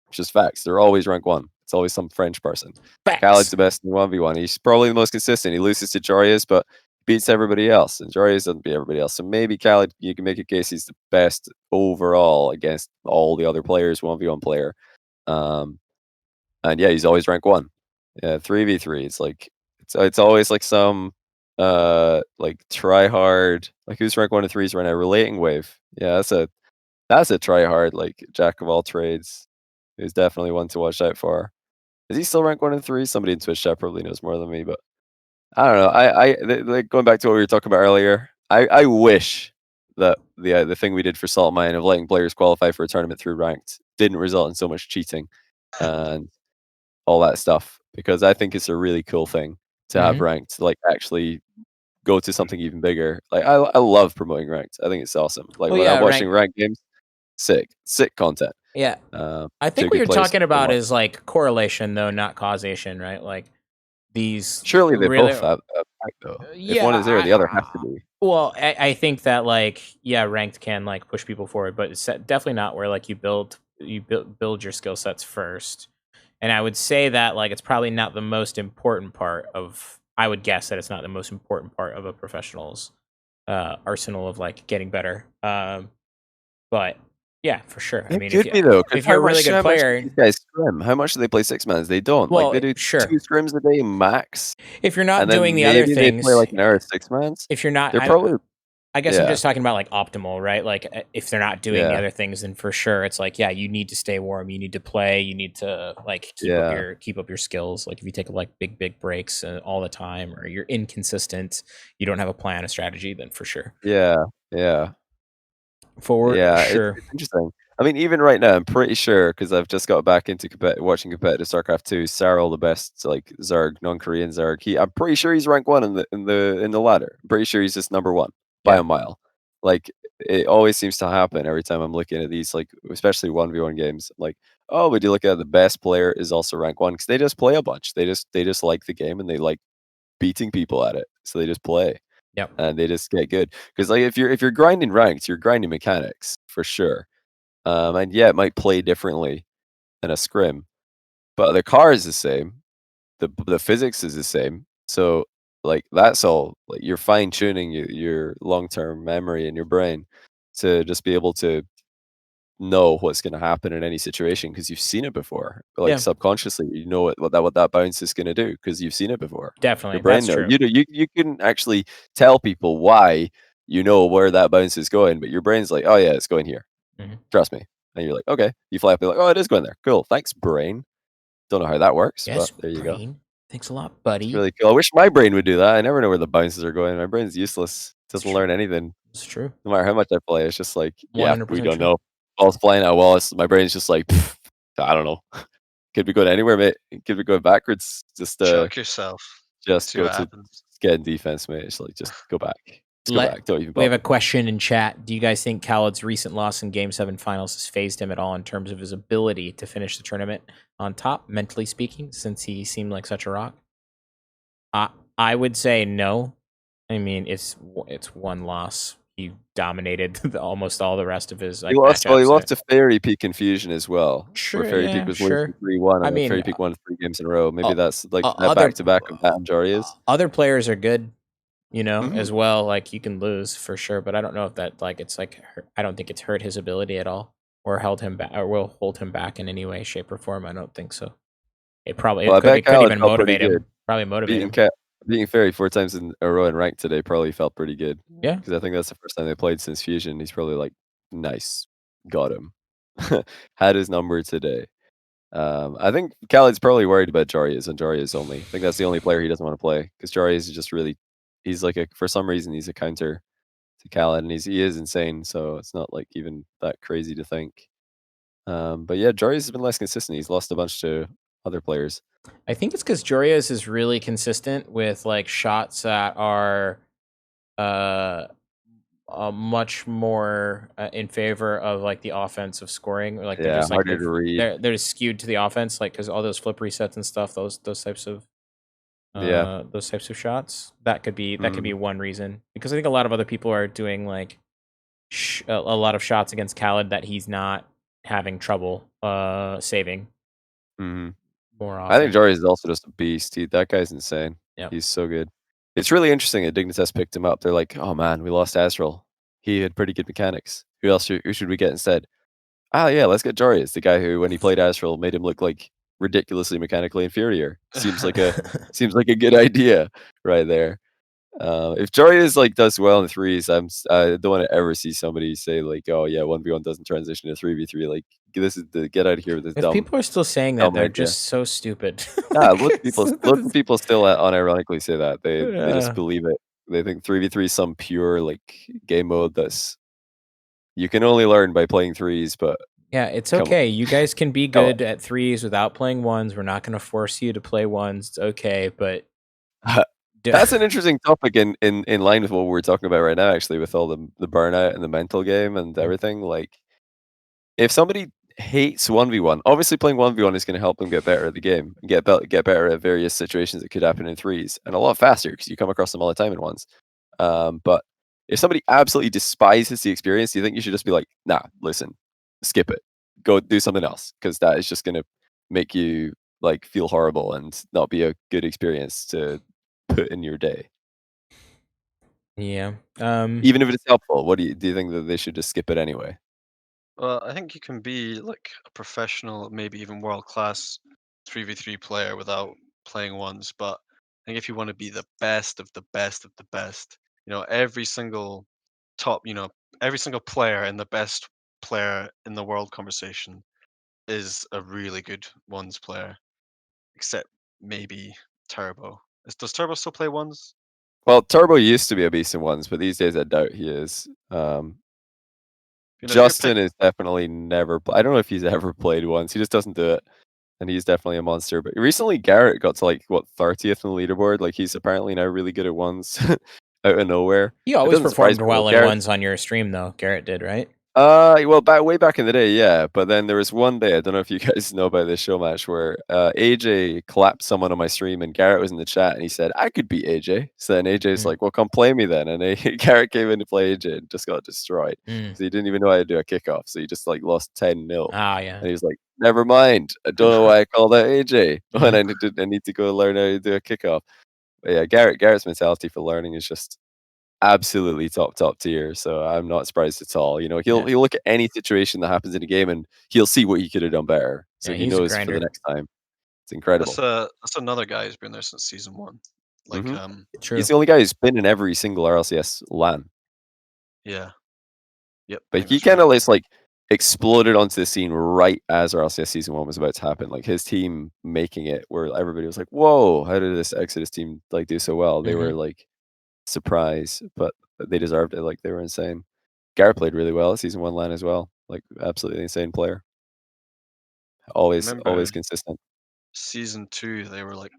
B: It's just facts. They're always rank 1. It's always some French person. Khaled's
A: Facts.
B: the best in 1v1. He's probably the most consistent. He loses to Jorias, but beats everybody else. And Jorias doesn't beat everybody else. So maybe Khaled, you can make a case he's the best overall against all the other players, 1v1 player. Um, and yeah, he's always rank 1. Yeah, 3v3. It's always like some like try hard, like who's rank 1 and 3s right now? Relating Wave. Yeah, that's a try hard, like jack of all trades. Who's definitely one to watch out for. Is he still rank 1 and 3? Somebody in Twitch chat probably knows more than me, but I don't know. Like going back to what we were talking about earlier. I wish that the thing we did for Salt Mine of letting players qualify for a tournament through ranked didn't result in so much cheating and all that stuff, because I think it's a really cool thing to have
A: Hmm.
B: ranked, like actually go to something even bigger. Like I love promoting ranked. I think it's awesome. Like
A: Well,
B: when I'm
A: yeah,
B: watching ranked games, sick content.
A: Yeah. I
B: Two
A: think what
B: good
A: you're
B: players
A: talking
B: so
A: about
B: much.
A: is like correlation, though, not causation, right? Like these
B: Surely they
A: really,
B: both have impact, though. If one
A: yeah.
B: is there, the other has to be.
A: Well, I think that like ranked can like push people forward, but it's definitely not where like you build your skill sets first. And I would say that like it's probably not the most important part of. I would guess that it's not the most important part of a professional's arsenal of like getting better. But yeah, for sure. I
B: It
A: mean,
B: could be though, because
A: if you're a really good
B: how much do
A: player,
B: these guys scrim? How much do they play six mans? They don't. Like
A: well,
B: they do
A: sure.
B: 2 scrims a day max,
A: If you're not
B: and
A: doing
B: then
A: the other
B: maybe they play
A: things,
B: like an hour of six mans.
A: if you're not,
B: They're probably
A: I guess I'm
B: yeah.
A: just talking about like optimal, right? Like if they're not doing the
B: Yeah.
A: other things, then for sure it's like, yeah, you need to stay warm. You need to play. You need to like
B: Yeah.
A: keep up your skills. Like if you take like big breaks all the time, or you're inconsistent, you don't have a plan, a strategy, then for sure.
B: Yeah. Yeah.
A: Forward,
B: Yeah.
A: sure.
B: It's interesting. I mean, even right now, I'm pretty sure because I've just got back into watching competitive StarCraft 2. Sarl, the best like Zerg, non-Korean Zerg. I'm pretty sure he's rank 1 in the ladder. I'm pretty sure he's just number 1 by
A: Yeah.
B: a mile. Like it always seems to happen every time I'm looking at these, like especially 1v1 games. I'm like, oh, but you look at the best player is also rank 1 because they just play a bunch. They just like the game and they like beating people at it, so they just play.
A: Yep.
B: And they just get good because like if you're grinding ranked, you're grinding mechanics for sure. And yeah, it might play differently than a scrim, but the car is the same. The physics is the same. So like that's all. Like you're fine tuning your long term memory in your brain to just be able to know what's going to happen in any situation because you've seen it before. Like
A: Yeah.
B: subconsciously, you know what that bounce is going to do because you've seen it before.
A: Definitely,
B: Your brain
A: that's
B: knows.
A: true.
B: You can actually tell people why you know where that bounce is going, but your brain's like, oh yeah, it's going here.
A: Mhm.
B: Trust me. And you're like, okay. You fly up, you're like, oh, it is going there. Cool. Thanks, brain. Don't know how that works,
A: Yes,
B: but there you go.
A: brain. Thanks a lot,
B: It's
A: buddy.
B: really cool. I wish my brain would do that. I never know where the bounces are going. My brain's useless. It doesn't
A: true.
B: learn anything.
A: It's true.
B: No matter how much I play, it's just like, yeah, we
A: 100%
B: don't
A: true.
B: know. Ball's flying out well. My brain's just like, I don't know. Could be going anywhere, mate. Could be going backwards. Just
C: Chuck yourself.
B: just
C: See
B: go
C: what
B: to
C: happens.
B: get in defense, mate. It's like just go back. Just go back. Don't even
A: We have
B: bother.
A: a question in chat. Do you guys think Khaled's recent loss in Game 7 finals has phased him at all in terms of his ability to finish the tournament on top, mentally speaking, since he seemed like such a rock? I would say no. I mean, it's one loss. He dominated almost all the rest of his like matchups.
B: He lost to Fairy Peak Confusion as well.
A: Sure,
B: Where Fairy
A: yeah,
B: Peak was
A: sure.
B: losing 3-1
A: I
B: and then
A: mean,
B: Fairy Peak won 3 games in a row. Maybe that's like that
A: other
B: back-to-back of that and Jaria's.
A: other players are good, you know,
B: Mhm.
A: as well. Like you can lose for sure, but I don't know if that like it's like I don't think it's hurt his ability at all or held him back or will hold him back in any way, shape, or form. I don't think so. It probably
B: Well, I bet
A: it could
B: Khaled
A: even
B: felt pretty
A: motivate him.
B: good.
A: Probably motivate him.
B: Beating Fairy 4 times in a row in ranked today probably felt pretty good.
A: Yeah.
B: Because I think that's the first time they played since Fusion. He's probably like, nice. Got him. Had his number today. I think Khaled's probably worried about Jarius and Jarius only. I think that's the only player he doesn't want to play because Jarius is just really, he's like for some reason he's a counter to Khaled and he is insane. So it's not like even that crazy to think. But yeah, Jarius has been less consistent. He's lost a bunch to other players.
A: I think it's because Jorias is really consistent with like shots that are much more in favor of like the offensive scoring. Like they're just like
B: harder to read.
A: they're just skewed to the offense, like because all those flip resets and stuff, those types of those types of shots. That could be one reason because I think a lot of other people are doing like a lot of shots against Khaled that he's not having trouble saving. More often.
B: I think Jarius is also just a beast. That guy's insane.
A: Yep.
B: He's so good. It's really interesting that Dignitas picked him up. They're like, oh man, we lost Azrael. He had pretty good mechanics. Who should we get instead? Oh yeah, let's get Jarius, the guy who when he played Azrael made him look like ridiculously mechanically inferior. Seems like a good idea right there. If Jarius like does well in threes, I don't want to ever see somebody say like, oh yeah, 1v1 doesn't transition to 3v3. Like this is the get out of here with this
A: if
B: dumb.
A: people are still saying that, they're
B: idea.
A: just so stupid.
B: Lots of people still unironically say that. They just believe it. They think 3v3 is some pure like game mode that's you can only learn by playing threes, but
A: yeah, it's okay. You guys can be good at threes without playing ones. We're not going to force you to play ones. It's okay, but
B: that's an interesting topic in line with what we're talking about right now, actually, with all the burnout and the mental game and everything. Like, if somebody hates 1v1, obviously playing 1v1 is going to help them get better at the game and get better at various situations that could happen in threes, and a lot faster because you come across them all the time in ones. But if somebody absolutely despises the experience, do you think you should just be like, nah, listen, skip it, go do something else, because that is just going to make you like feel horrible and not be a good experience to put in your day?
A: Yeah.
B: Even if it's helpful, what do you think that they should just skip it anyway?
C: Well, I think you can be like a professional, maybe even world class 3v3 player without playing ones. But I think if you want to be the best of the best of the best, every single top, every single player and the best player in the world conversation is a really good ones player, except maybe Turbo. Does Turbo still play ones?
B: Well, Turbo used to be a beast in ones, but these days I doubt he is.
C: If you're
B: Justin is definitely never. I don't know if he's ever played ones. He just doesn't do it, and he's definitely a monster. But recently, Garrett got to like what 30th in the leaderboard. Like he's apparently now really good at ones out of nowhere.
A: He
B: It
A: always
B: doesn't surprise
A: performed
B: me though.
A: well in
B: Garrett.
A: ones on your stream, though. Garrett did, right?
B: Well, way back in the day, yeah. But then there was one day, I don't know if you guys know about this show match, where AJ clapped someone on my stream, and Garrett was in the chat, and he said, "I could beat AJ." So then AJ's like, "Well, come play me then." And Garrett came in to play AJ and just got destroyed. So he didn't even know how to do a kickoff. So he just like lost 10-0.
A: Ah, yeah.
B: And he was like, "Never mind. I don't know why I called out AJ when I need to go learn how to do a kickoff." But yeah, Garrett's mentality for learning is just absolutely top tier. So I'm not surprised at all. He'll look at any situation that happens in a game and he'll see what he could have done better. So
A: Yeah,
B: he
A: he's a
B: knows for the
A: grinder.
B: next time. It's incredible.
C: That's another guy who's been there since season 1. Like,
B: Mhm.
A: True.
B: He's the only guy who's been in every single RLCS LAN.
C: yeah. Yep. I
B: But
C: think
B: he
C: that's right.
B: kind of like exploded onto the scene right as RLCS season 1 was about to happen. Like his team making it, where everybody was like, "Whoa, how did this Exodus team like do so well?" They were like surprised, but they deserved it. Like they were insane. Garrett played really well at season 1 LAN as well. Like absolutely insane player. Always
C: Remember
B: consistent.
C: season 2, they were like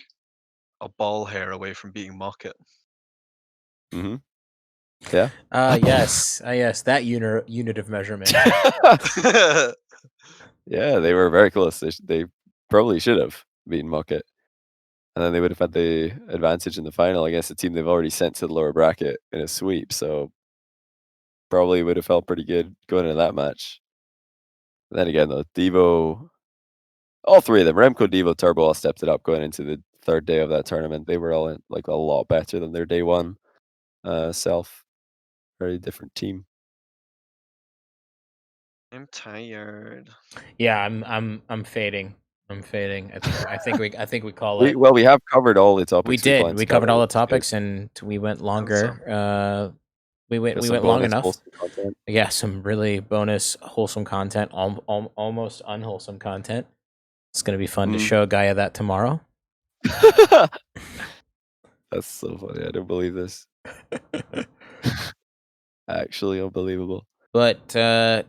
C: a ball hair away from beating Mocket.
B: Mm-hmm. Yeah.
A: Yes, that unit of measurement.
B: Yeah, they were very close. They probably should have beaten Mocket, and then they would have had the advantage in the final against a team they've already sent to the lower bracket in a sweep. So probably would have felt pretty good going into that match. And then again, though, Devo, all three of them, Remco, Devo, Turbo, all stepped it up going into the third day of that tournament. They were all like a lot better than their day one self. Very different team.
C: I'm tired.
A: Yeah, I'm fading. I'm fading. I think we call it.
B: We have covered all the topics.
A: We did.
B: planned
A: We
B: to
A: covered
B: cover,
A: all the
B: which is good.
A: topics, and we went longer. We went
B: Got some
A: long
B: bonus
A: enough.
B: wholesome content.
A: Yeah, some really bonus wholesome content, almost unwholesome content. It's gonna be fun to show Gaia that tomorrow.
B: That's so funny. I don't believe this. Actually unbelievable.
A: But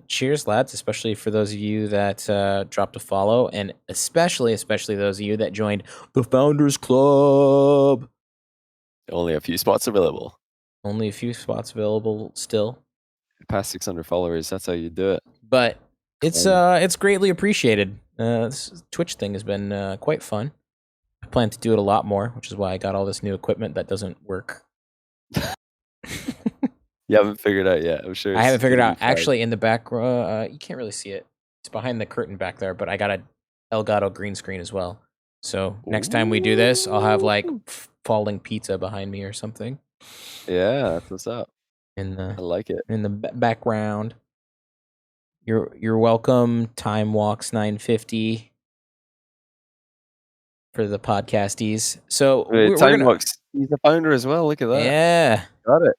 A: cheers, lads, especially for those of you that dropped a follow, and especially those of you that joined the Founders Club.
B: Only a few spots available.
A: Only a few spots available still.
B: Past 600 followers, that's how you do it.
A: But it's greatly appreciated. This Twitch thing has been quite fun. I plan to do it a lot more, which is why I got all this new equipment that doesn't work.
B: You haven't figured out yet, I'm sure.
A: I haven't figured out. Actually, in the back, you can't really see it. It's behind the curtain back there, but I got a Elgato green screen as well. So next time we do this, I'll have like falling pizza behind me or something.
B: Yeah, that's what's up.
A: I
B: like it.
A: In the background. You're welcome. Time Walks 950 for the podcasties. So
B: Time Walks. He's the founder as well. Look at that.
A: Yeah,
B: got it.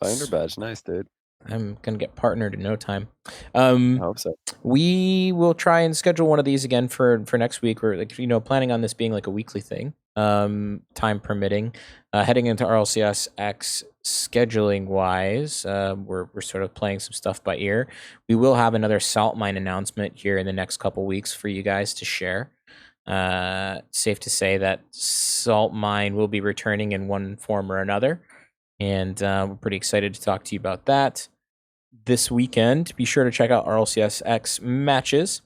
B: Founder badge, nice, dude.
A: I'm gonna get partnered in no time.
B: I hope so.
A: We will try and schedule one of these again for next week. We're planning on this being like a weekly thing. Time permitting. Heading into RLCS X scheduling wise, we're sort of playing some stuff by ear. We will have another Salt Mine announcement here in the next couple weeks for you guys to share. Safe to say that Salt Mine will be returning in one form or another. And we're pretty excited to talk to you about that. this weekend. Be sure to check out RLCSX matches.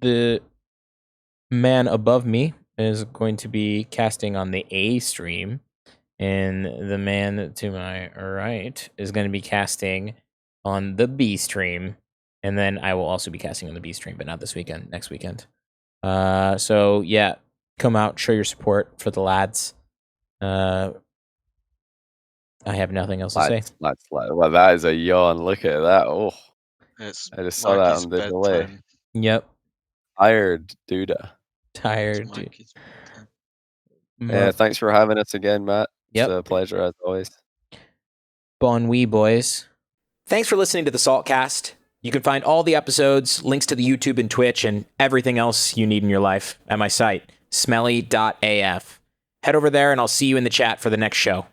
A: The man above me is going to be casting on the A stream, and the man to my right is going to be casting on the B stream, and then I will also be casting on the B stream, but not this weekend, next weekend. So yeah, come out, show your support for the lads. I have nothing else to say.
B: Well, that is a yawn. Look at that. Oh,
C: It's
B: I just saw that on the delay.
C: bedtime.
A: Yep.
B: Tired, Duda.
A: Tired.
C: It's Marky's bedtime.
B: Yeah, thanks for having us again, Matt.
A: Yep.
B: It's a pleasure as always.
A: Bon oui, boys. Thanks for listening to the Saltcast. You can find all the episodes, links to the YouTube and Twitch, and everything else you need in your life at my site, smelly.af. Head over there and I'll see you in the chat for the next show.